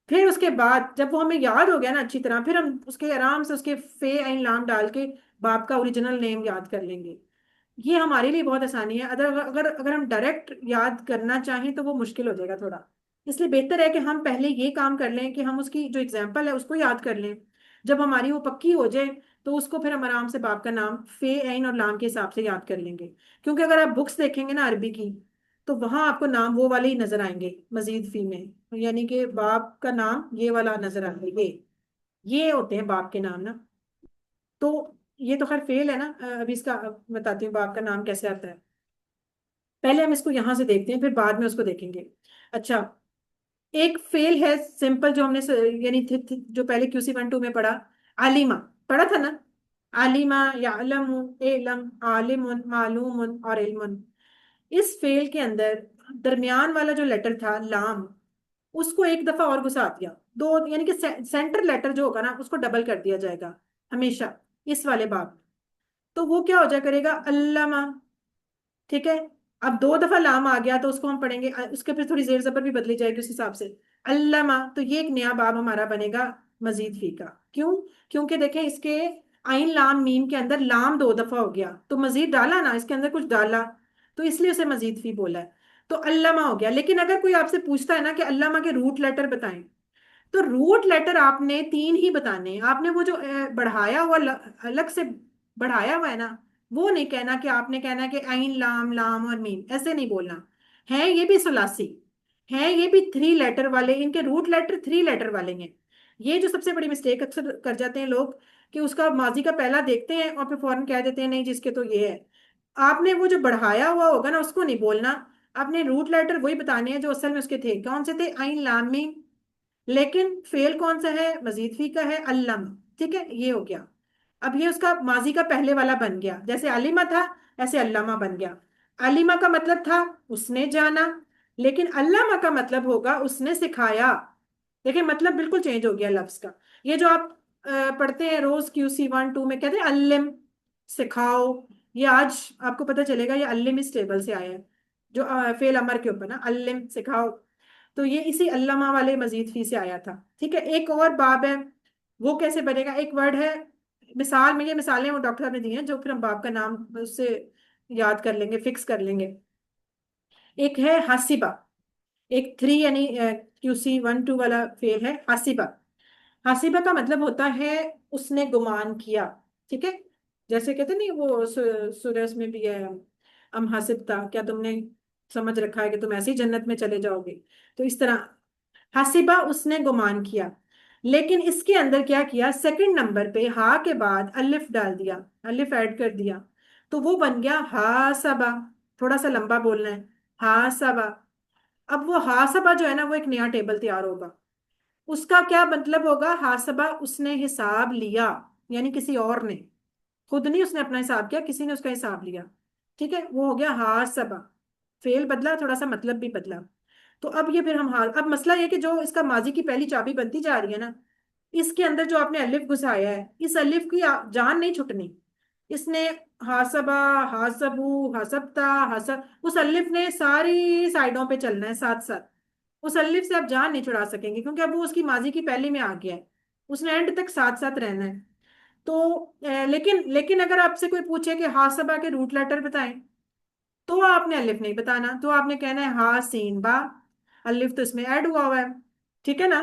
پھر اس کے بعد جب وہ ہمیں یاد ہو گیا نا اچھی طرح, پھر ہم اس کے آرام سے اس کے فے عین لام ڈال کے باپ کا اوریجنل نیم یاد کر لیں گے. یہ ہمارے لیے بہت آسانی ہے. اگر ہم ڈائریکٹ یاد کرنا چاہیں تو وہ مشکل ہو جائے گا تھوڑا. اس لیے بہتر ہے کہ ہم پہلے یہ کام کر لیں کہ ہم اس کی جو اگزامپل ہے اس کو یاد کر لیں. جب ہماری وہ پکی ہو جائے تو اس کو پھر ہم آرام سے باپ کا نام فے عین اور لام کے حساب سے یاد کر لیں گے. کیونکہ اگر آپ بکس دیکھیں گے نا عربی کی, تو وہاں آپ کو نام وہ والے ہی نظر آئیں گے مزید فی میں, یعنی کہ باپ کا نام یہ والا نظر آئیں گے. یہ ہوتے ہیں باپ کے نام نا. تو یہ تو خیر فیل ہے نا. ابھی اس کا بتاتی ہوں باپ کا نام کیسے آتا ہے. پہلے ہم اس کو یہاں سے دیکھتے ہیں, پھر بعد میں اس کو دیکھیں گے. اچھا, ایک فیل ہے سمپل جو ہم نے یعنی جو پہلے QC1-2 میں پڑھا, علیمہ پڑھا تھا نا. علیمہ, یعلم, علم, عالم, معلوم اور علم. اس فیل کے اندر درمیان والا جو لیٹر تھا لام, اس کو ایک دفعہ اور گھسا دیا. دو یعنی کہ سینٹر لیٹر جو ہوگا نا اس کو ڈبل کر دیا جائے گا ہمیشہ اس والے باب. تو وہ کیا ہو جائے کرے گا, علامہ, ٹھیک ہے. اب 2 دفعہ لام آ گیا تو اس کو ہم پڑھیں گے, اس کے پھر تھوڑی زیر زبر بھی بدلی جائے گی اس حساب سے, علامہ. تو یہ ایک نیا باب ہمارا بنے گا مزید فی کا. کیوں؟ کیونکہ دیکھیں اس کے عین لام میم کے اندر لام 2 دفعہ ہو گیا, تو مزید ڈالا نا, اس کے اندر کچھ ڈالا, تو اس لیے اسے مزید فی بولا ہے. تو علامہ ہو گیا. لیکن اگر کوئی آپ سے پوچھتا ہے نا کہ علامہ کے روٹ لیٹر بتائیں, تو روٹ لیٹر آپ نے 3 ہی بتانے ہیں. آپ نے وہ جو بڑھایا ہوا الگ سے بڑھایا ہوا ہے نا, وہ نہیں کہنا کہ آپ نے کہنا کہ عین لام لام اور میم, ایسے نہیں بولنا. ہیں یہ بھی ثلاثی ہیں, یہ بھی 3 لیٹر والے, ان کے روٹ لیٹر 3 لیٹر والے ہیں. یہ جو سب سے بڑی مسٹیک اکثر کر جاتے ہیں لوگ کہ اس کا ماضی کا پہلا دیکھتے ہیں اور پھر فوراً کہہ دیتے ہیں نہیں جس کے تو یہ ہے. آپ نے وہ جو بڑھایا ہوا ہوگا نا اس کو نہیں بولنا. آپ نے روٹ لیٹر وہی بتانے ہیں جو اصل میں اس کے تھے. کون سے تھے؟ عین لام میم. لیکن فیل کون سا ہے؟ مزید فی کا ہے, علامہ, ٹھیک ہے. یہ ہو گیا. اب یہ اس کا ماضی کا پہلے والا بن گیا. جیسے علیمہ تھا ایسے علامہ بن گیا. علیمہ کا مطلب تھا اس نے جانا, لیکن علامہ کا مطلب ہوگا اس نے سکھایا. دیکھیں مطلب بالکل چینج ہو گیا لفظ کا. یہ جو آپ پڑھتے ہیں روز QC1-2 میں کہتے ہیں علم, سکھاؤ, یہ آج آپ کو پتہ چلے گا یہ علم اس ٹیبل سے آیا ہے جو فعل امر کے اوپر نا, علم, سکھاؤ. تو یہ اسی علامہ والے مزید فی سے آیا تھا, ٹھیک ہے. ایک اور باب ہے, وہ کیسے بنے گا؟ ایک ورڈ ہے مثال میں, یہ مثالیں وہ ڈاکٹر صاحب نے دی ہیں جو پھر ہم باب کا نام اس سے یاد کر لیں گے, فکس کر لیں گے. ایک ہے حاسبہ, ایک 3 یعنی QC1-2 والا فعل ہے حاسبہ. حاسبہ کا مطلب ہوتا ہے اس نے گمان کیا, ٹھیک ہے. جیسے کہتے نہیں وہ سورہ میں بھی ہے, ام حاسبتا, کیا تم نے سمجھ رکھا ہے کہ تم ایسی جنت میں چلے جاؤ گے. تو اس طرح حاسبہ اس نے گمان کیا. لیکن اس کے اندر کیا کیا, سیکنڈ نمبر پہ ہا کے بعد الف ڈال دیا, الف ایڈ کر دیا, تو وہ بن گیا حاسبہ. تھوڑا سا لمبا بولنا ہے, حاسبہ. اب وہ حاسبہ جو ہے نا وہ ایک نیا ٹیبل تیار ہوگا. اس کا کیا مطلب ہوگا؟ حاسبہ اس نے حساب لیا, یعنی کسی اور نے, خود نہیں اس نے اپنا حساب کیا, کسی نے اس کا حساب لیا, ٹھیک ہے. وہ ہو گیا حاسبہ. فعل بدلا, تھوڑا سا مطلب بھی بدلا. تو اب یہ پھر ہم اب مسئلہ یہ کہ جو اس کا ماضی کی پہلی چابی بنتی جا رہی ہے نا, اس کے اندر جو آپ نے الف گھسایا ہے, اس الف کی جان نہیں چھٹنی. اس نے حاسبہ, حاسبو, حسبتا, اس الف نے ساری سائڈوں پہ چلنا ہے ساتھ ساتھ. اس الف سے آپ جان نہیں چھڑا سکیں گے کیونکہ اب وہ اس کی ماضی کی پہلی میں آ گیا ہے, اس نے اینڈ تک ساتھ ساتھ رہنا ہے. تو لیکن اگر آپ سے کوئی پوچھے کہ حاسبہ کے روٹ لیٹر بتائیں, تو آپ نے الف نہیں بتانا, تو آپ نے کہنا ہے ہا سین با. الف تو اس میں ایڈ ہوا ہے, ٹھیک ہے نا.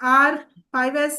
R5S,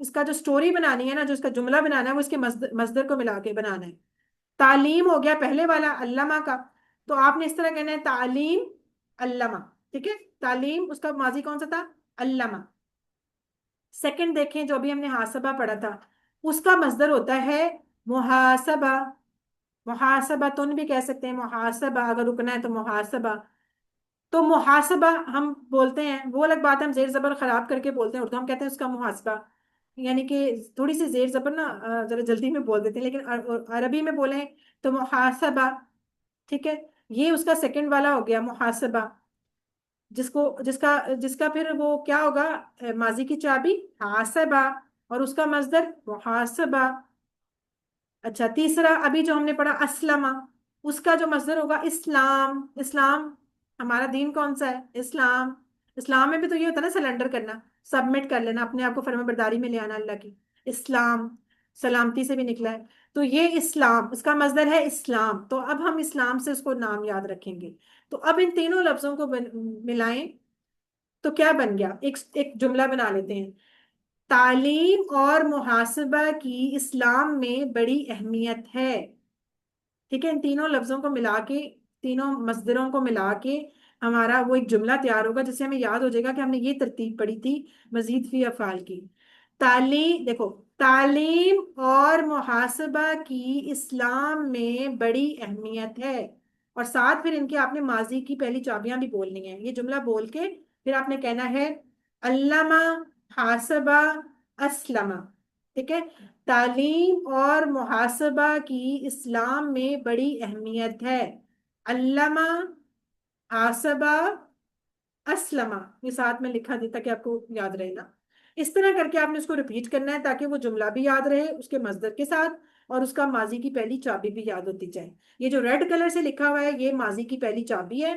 اس کا جو سٹوری بنانی ہے نا، جو اس کا جملہ بنانا ہے، وہ اس کے مصدر کو ملا کے بنانا ہے. تعلیم ہو گیا پہلے والا علامہ کا، تو آپ نے اس طرح کہنا ہے تعلیم علامہ. ٹھیک ہے، تعلیم اس کا ماضی کون سا تھا؟ علامہ. سیکنڈ دیکھیں جو ابھی ہم نے حاسبہ پڑھا تھا، اس کا مصدر ہوتا ہے محاسبہ. محاسبہ تن بھی کہہ سکتے ہیں، محاسبہ اگر رکنا ہے تو محاسبہ. تو محاسبہ ہم بولتے ہیں، وہ الگ بات ہے ہم زیر زبر خراب کر کے بولتے ہیں اردو، ہم کہتے ہیں اس کا محاسبہ، یعنی کہ تھوڑی سی زیر زبر نا ذرا جلدی میں بول دیتے ہیں، لیکن عربی میں بولیں تو محاسبہ. ٹھیک ہے، یہ اس کا سیکنڈ والا ہو گیا محاسبہ، جس کا پھر وہ کیا ہوگا، ماضی کی چابی حاسبہ، اور اس کا مصدر محاسبہ. اچھا، تیسرا ابھی جو ہم نے پڑھا اسلمہ، اس کا جو مصدر ہوگا اسلام. اسلام ہمارا دین کون سا ہے؟ اسلام. اسلام میں بھی تو یہ ہوتا ہے نا سلنڈر کرنا، سبمٹ کر لینا، اپنے آپ کو فرما برداری میں لے آنا اللہ کی. اسلام سلامتی سے بھی نکلا ہے، تو یہ اسلام اس کا مصدر ہے اسلام. تو اب ہم اسلام سے اس کو نام یاد رکھیں گے. تو اب ان تینوں لفظوں کو ملائیں تو کیا بن گیا، ایک جملہ بنا لیتے ہیں. تعلیم اور محاسبہ کی اسلام میں بڑی اہمیت ہے. ٹھیک ہے، ان تینوں لفظوں کو ملا کے، تینوں مصدروں کو ملا کے ہمارا وہ ایک جملہ تیار ہوگا، جس سے ہمیں یاد ہو جائے گا کہ ہم نے یہ ترتیب پڑھی تھی مزید فی افعال کی. تعلیم، دیکھو، تعلیم اور محاسبہ کی اسلام میں بڑی اہمیت ہے، اور ساتھ پھر ان کے آپ نے ماضی کی پہلی چابیاں بھی بولنی ہیں. یہ جملہ بول کے پھر آپ نے کہنا ہے علامہ حاسبہ اسلمہ. ٹھیک ہے، تعلیم اور محاسبہ کی اسلام میں بڑی اہمیت ہے، علامہ حاسبہ اسلمہ. یہ ساتھ میں لکھا دیتا کہ آپ کو یاد رہے گا. اس طرح کر کے آپ نے اس کو ریپیٹ کرنا ہے تاکہ وہ جملہ بھی یاد رہے اس کے مصدر کے ساتھ، اور اس کا ماضی کی پہلی چابی بھی یاد ہوتی جائے. یہ جو ریڈ کلر سے لکھا ہوا ہے یہ ماضی کی پہلی چابی ہے،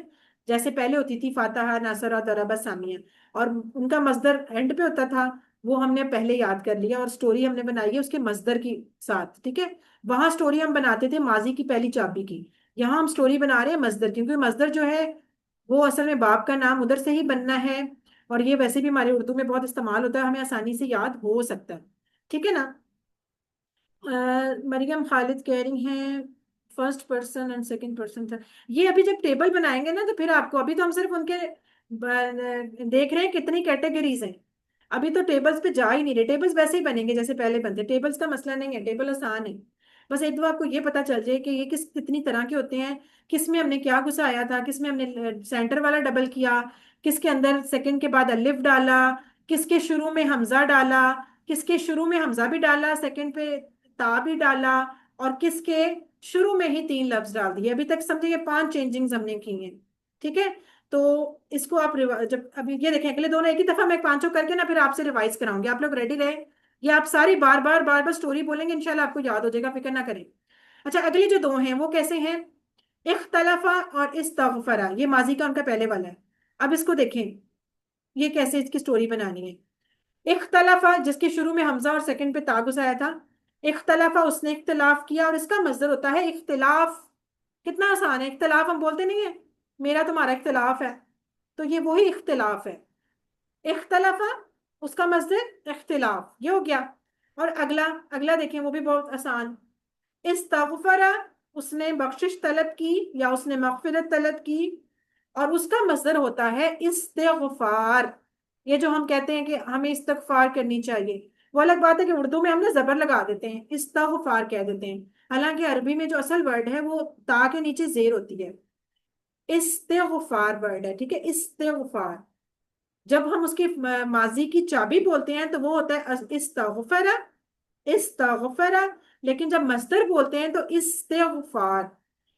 جیسے پہلے ہوتی تھی فاتحہ، ناصرہ، ضربہ، سامیہ، اور ان کا مصدر اینڈ پہ ہوتا تھا، وہ ہم نے پہلے یاد کر لیا، اور سٹوری ہم نے بنائی ہے اس کے مصدر کی ساتھ. ٹھیک ہے، وہاں سٹوری ہم بناتے تھے ماضی کی پہلی چابی کی، یہاں ہم سٹوری بنا رہے ہیں مصدر کی، کیونکہ مصدر جو ہے وہ اصل میں باپ کا نام ادھر سے ہی بننا ہے، اور یہ ویسے بھی ہمارے اردو میں بہت استعمال ہوتا ہے، ہمیں آسانی سے یاد ہو سکتا ہے. ٹھیک ہے نا. مریم خالد کہہ رہی ہیں first person and second person تھا. یہ ابھی جب ٹیبل بنائیں گے نا تو پھر آپ کو، ابھی تو ہم صرف ان کے دیکھ رہے ہیں کتنی کیٹیگریز ہیں، ابھی تو ٹیبلز پہ جا ہی نہیں رہے. ٹیبلز ویسے ہی بنیں گے جیسے پہلے بنتے، ٹیبلز کا مسئلہ نہیں ہے، ٹیبل آسان ہے. بس ایک دو آپ کو یہ پتا چل جائے کہ یہ کتنی طرح کے ہوتے ہیں، کس میں ہم نے کیا گھسایا تھا، کس میں ہم نے سینٹر والا ڈبل کیا، کس کے اندر سیکنڈ کے بعد الف ڈالا، کس کے شروع میں حمزہ ڈالا، کس کے شروع میں حمزہ بھی ڈالا، سیکنڈ پہ تا بھی ڈالا، اور کس کے شروع میں ہی 3 لفظ ڈال دیے. ابھی تک سمجھے یہ 5 چینجنگز ہم نے کی ہیں. ٹھیک ہے، تو اس کو آپ جب ابھی یہ دیکھیں اگلے دونوں ایک ہی دفعہ میں 5 کر کے نا پھر آپ سے ریوائز کراؤں گی، آپ لوگ ریڈی رہے. یہ آپ ساری بار بار سٹوری بولیں گے، انشاءاللہ آپ کو یاد ہو جائے گا، فکر نہ کریں. اچھا، اگلی جو 2 ہیں وہ کیسے ہیں؟ اختلفہ اور استغفرہ، یہ ماضی کا ان کا پہلے والا ہے. اب اس کو دیکھیں یہ کیسے اس کی سٹوری بنانی ہے. اختلافہ جس کے شروع میں حمزہ اور سیکنڈ پہ تا گھسایا تھا، اختلافہ اس نے اختلاف کیا، اور اس کا مصدر ہوتا ہے اختلاف. کتنا آسان ہے، اختلاف ہم بولتے نہیں ہیں میرا تمہارا اختلاف ہے، تو یہ وہی اختلاف ہے. اختلافہ اس کا مصدر اختلاف، یہ ہو گیا. اور اگلا دیکھیں وہ بھی بہت آسان. استغفرہ اس نے بخشش طلب کی یا اس نے مغفرت طلب کی، اور اس کا مصدر ہوتا ہے استغفار. یہ جو ہم کہتے ہیں کہ ہمیں استغفار کرنی چاہیے، وہ الگ بات ہے کہ اردو میں ہم نے زبر لگا دیتے ہیں، استغفار کہہ دیتے ہیں، حالانکہ عربی میں جو اصل ورڈ ہے وہ تا کے نیچے زیر ہوتی ہے، استغفار ورڈ ہے. ٹھیک ہے، استغفار جب ہم اس کی ماضی کی چابی بولتے ہیں تو وہ ہوتا ہے استغفرہ، استغفرہ، لیکن جب مصدر بولتے ہیں تو استغفار.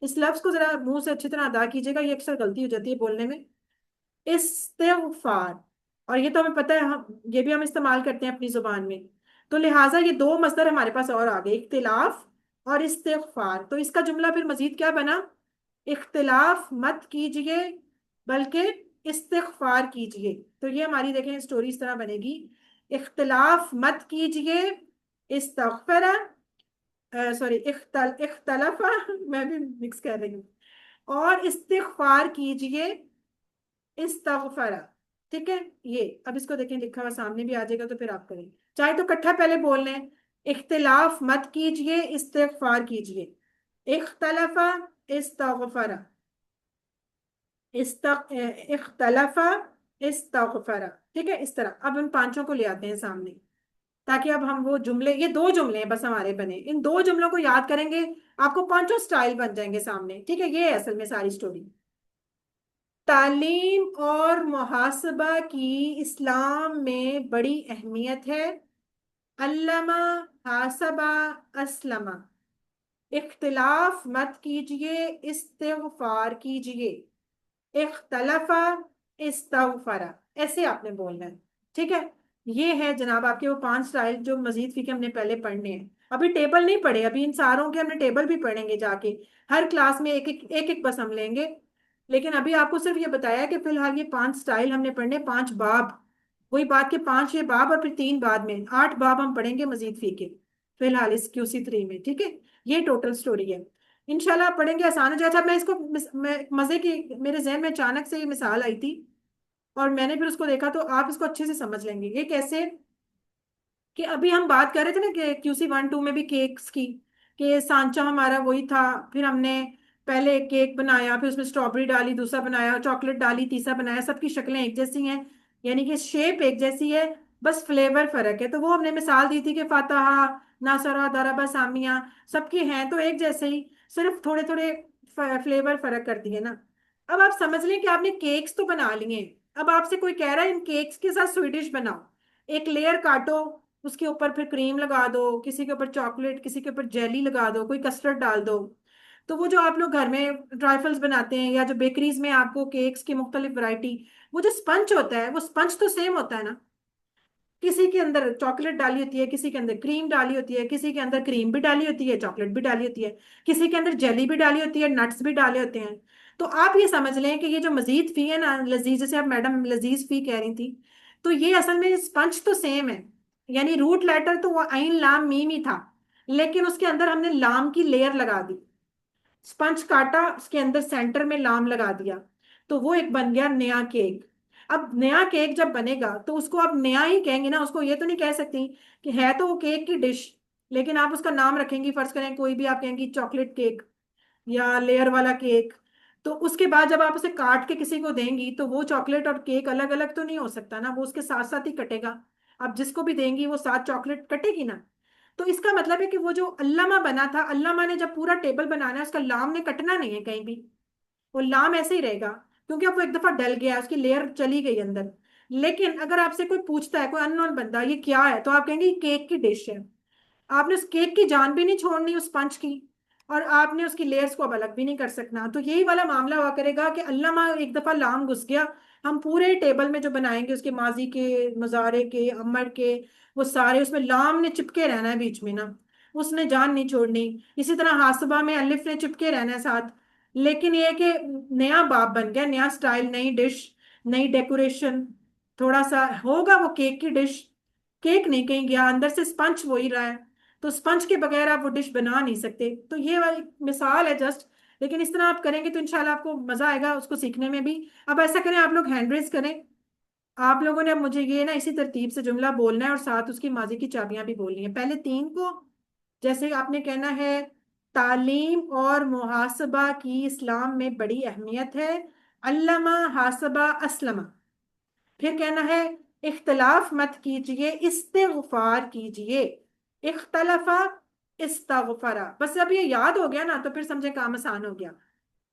اس لفظ کو ذرا منہ سے اچھی طرح ادا کیجیے گا، یہ اکثر غلطی ہو جاتی ہے بولنے میں. استغفار، اور یہ تو ہمیں پتہ ہے، یہ بھی ہم استعمال کرتے ہیں اپنی زبان میں، تو لہٰذا یہ 2 مصدر ہمارے پاس اور آ گئے، اختلاف اور استغفار. تو اس کا جملہ پھر مزید کیا بنا؟ اختلاف مت کیجئے بلکہ استغفار کیجئے. تو یہ ہماری دیکھیں سٹوری اس طرح بنے گی، اختلاف مت کیجئے، استغفرہ، سوری اختلافہ میں بھی مکس کر رہی ہوں، اور استغفار کیجئے، استغفرہ. ٹھیک ہے، یہ اب اس کو دیکھیں لکھا ہوا سامنے بھی آ جائے گا تو پھر آپ کریں. چاہے تو اکٹھا پہلے بول لیں، اختلاف مت کیجئے، استغفار کیجئے. اختلف، استغفر، اختلف، استغفر. ٹھیک ہے، اس طرح. اب ان پانچوں کو لے آتے ہیں سامنے، تاکہ اب ہم وہ جملے، یہ دو جملے ہیں بس ہمارے بنے، ان دو جملوں کو یاد کریں گے، آپ کو پانچوں سٹائل بن جائیں گے سامنے. ٹھیک ہے، یہ ہے اصل میں ساری سٹوری. تعلیم اور محاسبہ کی اسلام میں بڑی اہمیت ہے. علامہ، حاسبہ، اسلمہ. اختلاف مت کیجئے، استغفار کیجئے. اختلف، استغفر. ایسے آپ نے بولنا ہے. ٹھیک ہے، یہ ہے جناب آپ کے وہ 5 سٹائل جو مزید فی کے ہم نے پہلے پڑھنے ہیں. ابھی ٹیبل نہیں پڑھے، ابھی ان ساروں کے ہم نے ٹیبل بھی پڑھیں گے جا کے، ہر کلاس میں ایک بس ہم لیں گے. لیکن ابھی آپ کو صرف یہ بتایا کہ فی الحال یہ 5 سٹائل ہم نے پڑھنے، 5 باب. وہی بات کہ 5 یہ باب اور پھر 3 بعد میں 8 باب ہم پڑھیں گے مزید فی کے فی الحال اس QC3 میں. ٹھیک ہے، یہ ٹوٹل سٹوری ہے. انشاءاللہ آپ پڑھیں گے، آسان ہو جائے. اچھا، میں اس کو میں مزے کی میرے ذہن میں اچانک سے یہ مثال آئی تھی اور میں نے پھر اس کو دیکھا، تو آپ اس کو اچھے سے سمجھ لیں گے. یہ کیسے کہ ابھی ہم بات کر رہے تھے نا کہ QC1-2 میں بھی کیکس کی، کہ سانچا ہمارا وہی تھا. پھر ہم نے پہلے کیک بنایا، پھر اس میں اسٹرابری ڈالی، دوسرا بنایا چاکلیٹ ڈالی، تیسرا بنایا. سب کی شکلیں ایک جیسی ہیں، یعنی کہ شیپ ایک جیسی ہے، بس فلیور فرق ہے. تو وہ ہم نے مثال دی تھی کہ فاتحہ، ناصرہ، ضربہ، سامیہ سب کی ہیں تو ایک جیسے ہی، صرف تھوڑے تھوڑے فلیور فرق کر دیے نا. اب آپ سمجھ لیں کہ آپ نے کیکس تو بنا لیے ہیں. اب آپ سے کوئی کہہ رہا ہے ان کیکس کے ساتھ سویٹ ڈش بناؤ. ایک لیئر کاٹو، اس کے اوپر پھر کریم لگا دو، کسی کے اوپر چاکلیٹ، کسی کے اوپر جیلی لگا دو، کوئی کسٹرڈ ڈال دو. تو وہ جو آپ لوگ گھر میں ٹرائفلز بناتے ہیں یا جو بیکریز میں آپ کو کیکس کی مختلف ورائٹی، وہ جو سپنچ ہوتا ہے وہ سپنچ تو سیم ہوتا ہے نا. کسی کے اندر چاکلیٹ ڈالی ہوتی ہے، کسی کے اندر کریم ڈالی ہوتی ہے، کسی کے اندر کریم بھی ڈالی ہوتی ہے، چاکلیٹ بھی ڈالی ہوتی ہے، کسی کے اندر جیلی بھی ڈالی ہوتی ہے، نٹس بھی ڈالے ہوتے ہیں. تو آپ یہ سمجھ لیں کہ یہ جو مزید فی ہے نا، لذیذ، جیسے آپ میڈم لذیذ فی کہہ رہی تھی، تو یہ اصل میں اسپنچ تو سیم ہے. یعنی روٹ لیٹر تو وہ عین لام میم ہی تھا، لیکن اس کے اندر ہم نے لام کی لیئر لگا دی. اسپنچ کاٹا، اس کے اندر سینٹر میں لام لگا دیا، تو وہ ایک بن گیا نیا کیک. اب نیا کیک جب بنے گا تو اس کو آپ نیا ہی کہیں گے نا، اس کو یہ تو نہیں کہہ سکتی کہ ہے تو وہ کیک کی ڈش، لیکن آپ اس کا نام رکھیں گی. فرض کریں کوئی بھی آپ کہیں گی چاکلیٹ کیک یا لیئر والا کیک، تو اس کے بعد جب آپ اسے کاٹ کے کسی کو دیں گی تو وہ چاکلیٹ اور کیک الگ الگ تو نہیں ہو سکتا نا، وہ اس کے ساتھ ساتھ ہی کٹے گا. اب جس کو بھی دیں گی وہ ساتھ چاکلیٹ کٹے گی نا. تو اس کا مطلب ہے کہ وہ جو علامہ بنا تھا، علامہ نے جب پورا ٹیبل بنانا ہے اس کا لام نے کٹنا نہیں ہے کہیں بھی، وہ لام ایسے ہی رہے گا، کیونکہ اب وہ ایک دفعہ ڈل گیا، اس کی لیئر چلی گئی اندر. لیکن اگر آپ سے کوئی پوچھتا ہے، کوئی ان نون بندہ، یہ کیا ہے، تو آپ کہیں گے یہ کیک کی ڈش ہے. آپ نے اس کیک کی جان بھی نہیں چھوڑنی اس پنچ کی، اور آپ نے اس کی لیئرز کو اب الگ بھی نہیں کر سکنا. تو یہی والا معاملہ ہوا کرے گا کہ علامہ ایک دفعہ لام گھس گیا، ہم پورے ٹیبل میں جو بنائیں گے اس کے ماضی کے، مضارع کے، امر کے، وہ سارے اس میں لام نے چپکے رہنا ہے بیچ میں نا، اس نے جان نہیں چھوڑنی. اسی طرح حاسبہ میں الف نے چپکے رہنا ہے ساتھ. لیکن یہ کہ نیا باب بن گیا، نیا سٹائل، نئی ڈش، نئی ڈیکوریشن، تھوڑا سا ہوگا وہ کیک کی ڈش، کیک نہیں کہیں گیا، اندر سے سپنچ وہی رہا ہے. تو سپنچ کے بغیر آپ وہ ڈش بنا نہیں سکتے. تو یہ والی مثال ہے جسٹ، لیکن اس طرح آپ کریں گے تو انشاءاللہ آپ کو مزہ آئے گا اس کو سیکھنے میں بھی. اب ایسا کریں، آپ لوگ ہینڈ ریز کریں. آپ لوگوں نے اب مجھے یہ نا اسی ترتیب سے جملہ بولنا ہے اور ساتھ اس کی ماضی کی چابیاں بھی بولنی ہیں. پہلے 3 کو جیسے آپ نے کہنا ہے تعلیم اور محاسبہ کی اسلام میں بڑی اہمیت ہے، علامہ، حاسبہ، اسلمہ. پھر کہنا ہے اختلاف مت کیجئے، استغفار کیجئے. اختلف، استغفرا. بس اب یہ یاد ہو گیا نا تو پھر سمجھے کام آسان ہو گیا.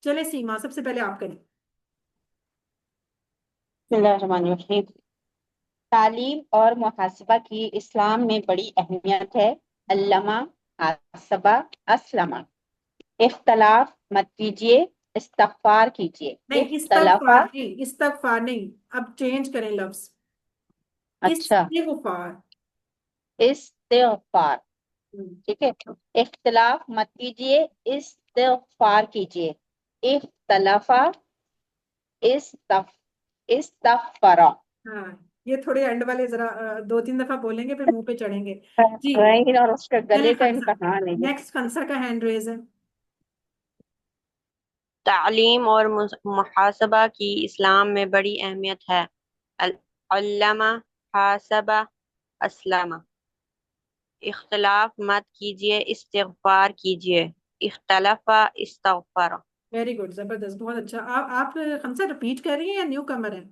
چلے سیما، سب سے پہلے آپ کریں. بسم اللہ الرحمن الرحیم. تعلیم اور محاسبہ کی اسلام میں بڑی اہمیت ہے، علامہ، حاسبہ، اسلمہ. اختلاف مت کیجیے، استغفار کیجیے. نہیں، اختلاف. استغفار نہیں، استغفار نہیں، اب چینج کریں لفظ. اچھا، استغفار. استغفار. ٹھیک ہے، اختلاف مت کیجیے، استغفار کیجیے. اختلافا، استغفرا. ہاں، یہ تھوڑے اینڈ والے ذرا 2-3 دفعہ بولیں گے پھر منہ پہ چڑھیں گے. جی، اور اس کا چلیں گلے کا خنسا. امتحان ہے. نیکسٹ خنسا کا ہینڈ ریز ہے. تعلیم اور محاسبہ کی اسلام میں بڑی اہمیت ہے، علامہ، حاسبہ، اسلمہ. اختلاف مت کیجیے استغفار کیجیے. اختلف استغفر. ویری گڈ، زبردست، بہت اچھا. آپ خمسہ رپیٹ کر رہی ہیں یا نیو کمر ہیں؟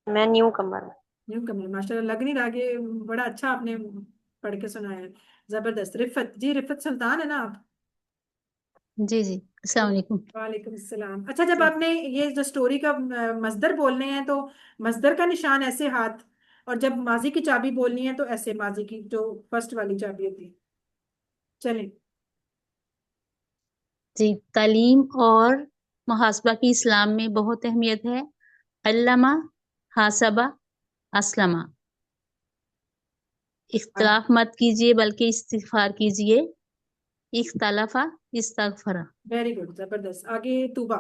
میں نیو کمر. نیو کمر، ماشاء اللہ، لگ نہیں رہا کہ بڑا اچھا آپ نے پڑھ کے سنایا ہے. زبردست. رفت جی، رفت سلطان ہے نا آپ؟ جی جی، السلام علیکم. وعلیکم السلام. اچھا، جب آپ نے یہ جو سٹوری کا مصدر بولنے ہیں تو مصدر کا نشان ایسے ہاتھ، اور جب ماضی کی چابی بولنی ہے تو ایسے ماضی کی جو فرسٹ والی چابی ہوتی ہے. چلیں. جی، تعلیم اور محاسبہ کی اسلام میں بہت اہمیت ہے. علامہ، حاسبہ، اسلمہ. اختلاف مت کیجیے بلکہ استغفار کیجیے. اختلف استغفر. ویری گڈ، زبردست. آگے توبہ.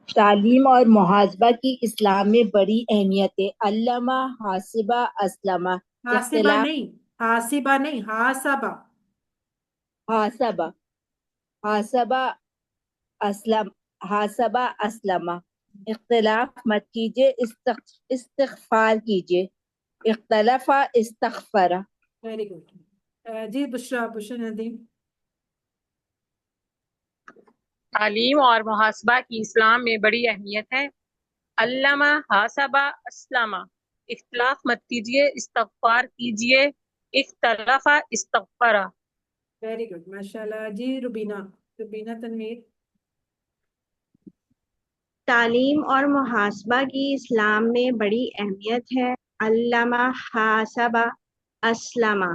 تعلیم اور محاسبہ کی اسلام میں بڑی اہمیت ہے. علامہ، حاسبہ، اسلمہ. حاسبہ اختلاف. نہیں، حاسبہ نہیں، حاسبہ. حاسبہ، حاسبہ، اسلم، حاسبہ، اسلمہ. اختلاف مت کیجیے استغفار کیجیے. اختلف استغفر. Very good. جی بشرا، بشرا ندیم. تعلیم اور محاسبہ کی اسلام میں بڑی اہمیت ہے. علامہ، حاسبہ، اسلمہ. اختلاف مت کیجیے استغفار کیجیے. اختلف استغفر. ویری گڈ، ماشاء اللہ. جی روبینہ، روبینہ تنویر. تعلیم اور محاسبہ کی اسلام میں بڑی اہمیت ہے. علامہ، حاسبہ، اسلمہ.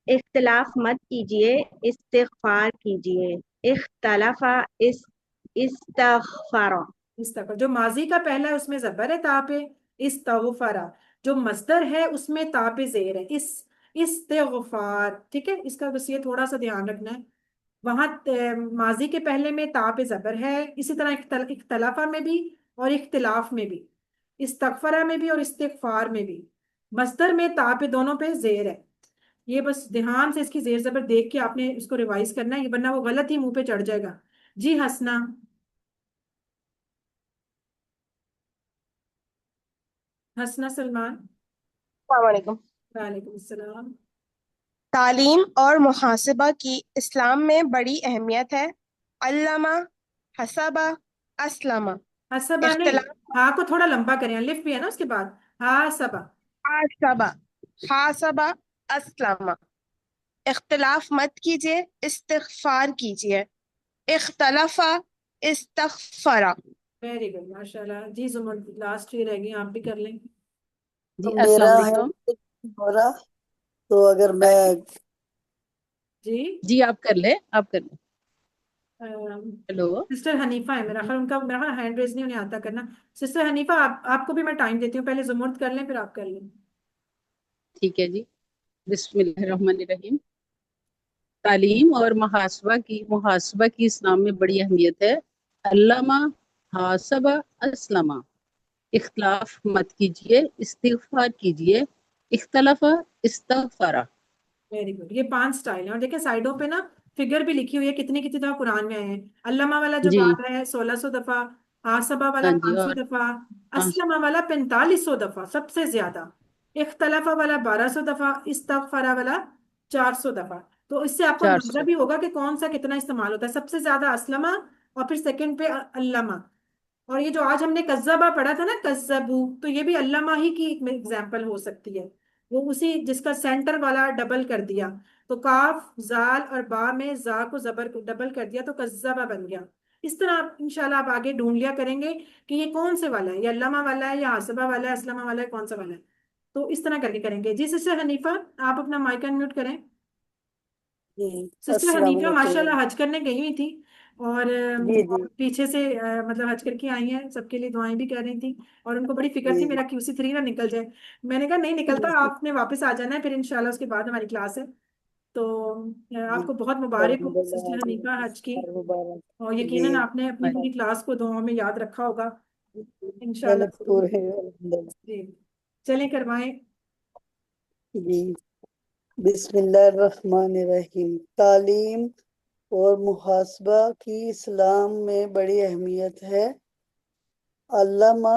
اختلاف مت کیجیے استغفار کیجیے. اختلف استغفر. استغفر جو ماضی کا پہلا ہے اس میں زبر ہے تا پہ. استغفرا جو مصدر ہے اس میں تا پہ زیر ہے. استغفار. ٹھیک ہے، اس کا بس یہ تھوڑا سا دھیان رکھنا ہے. وہاں ماضی کے پہلے میں تا پہ زبر ہے. اسی طرح اختلافہ میں بھی اور اختلاف میں بھی، استغفرہ میں بھی اور استغفار میں بھی مصدر میں تا پہ دونوں پہ زیر ہے. یہ بس دھیان سے اس کی زیر زبر دیکھ کے آپ نے اس کو ریوائز کرنا ہے، ورنہ وہ غلط ہی منہ پہ چڑھ جائے گا. جی ہسنا. ہسنا سلمان. السلام علیکم. وعلیکم السلام. تعلیم اور محاسبہ کی اسلام میں بڑی اہمیت ہے. علامہ، حسبہ، اسلمہ. حسبہ نہیں، ہاں کو تھوڑا لمبا کریں، الف بھی ہے نا اس کے بعد. حاسبہ. حاسبہ، حاسبہ، اسلمہ. اختلاف مت کیجیے استغفار کیجیے. اختلف استغفر. ویری گڈ، ماشاء اللہ. جی زمر لاسٹ ہی رہ گئی، آپ بھی کر لیں. جی السلام علیکم. ہو رہا تو اگر میں جی جی آپ کر لیں، آپ کر لیں. ہیلو. سسٹر حنیفہ ہے میرا خیال، ان کا میرا خیال ہینڈ ریز نہیں انہیں آتا کرنا. سسٹر حنیفہ آپ کو بھی میں ٹائم دیتی ہوں، پہلے زمرد کر لیں پھر آپ کر لیں. ٹھیک ہے جی. بسم اللہ الرحمن الرحیم. تعلیم اور محاسبہ کی اسلام میں بڑی اہمیت ہے. علامہ، حاسبہ، اسلمہ. اختلاف مت کیجیے استغفار کیجیے. اختلف استغفر. Very good. یہ 5 سٹائل ہیں، اور دیکھیں سائڈوں پہ نا فگر بھی لکھی ہوئی ہے کتنی کتنی دفعہ قرآن میں آئے ہیں. علامہ والا جو جی باب ہے 1600 دفعہ، حاسبہ والا ہاں جی. 500 اور دفعہ، اسلمہ والا 4500 دفعہ سب سے زیادہ، اختلاف والا 1200 دفعہ، استغفارہ والا 400 دفعہ. تو اس سے آپ کو اندازہ 400. بھی ہوگا کہ کون سا کتنا استعمال ہوتا ہے. سب سے زیادہ اسلمہ، اور پھر سیکنڈ پہ علامہ. اور یہ جو آج ہم نے کذبہ پڑھا تھا نا، کذبو، تو یہ بھی علامہ ہی کی ایگزامپل ہو سکتی ہے. وہ اسی جس کا سینٹر والا ڈبل کر دیا، تو کاف، زال اور با میں زا کو زبر ڈبل کر دیا تو کذبہ بن گیا. اس طرح آپ انشاءاللہ آپ آگے ڈھونڈ لیا کریں گے کہ یہ کون سے والا ہے، یہ علامہ والا ہے یا حاسبہ والا ہے، اسلمہ والا ہے، کون سا والا ہے. تو اس طرح کر کے کریں گے. جی سسٹر حنیفہ آپ اپنا مائک انمیوٹ کریں. سسٹر السلام حنیفہ علیکم. ماشاءاللہ حج کرنے گئی ہوئی تھی، اور جی جی پیچھے سے مطلب حج کر کے آئی ہیں، سب کے لیے دعائیں بھی کر رہی تھی، اور ان کو بڑی فکر تھی جی میرا QC3 نہ نکل جائے. میں نے کہا نہیں نکلتا، آپ نے واپس آ جانا ہے، پھر انشاءاللہ اس کے بعد ہماری کلاس ہے. تو آپ کو بہت مبارک ہو سسٹر حنیفہ حج کی، اور جی یقیناً آپ نے اپنی پوری کلاس کو دعاؤں میں یاد رکھا ہوگا میں نے انشاءاللہ. پورے جی چلیں کروائیں. جی بسم اللہ الرحمن الرحیم. تعلیم اور محاسبہ کی اسلام میں بڑی اہمیت ہے. علامہ،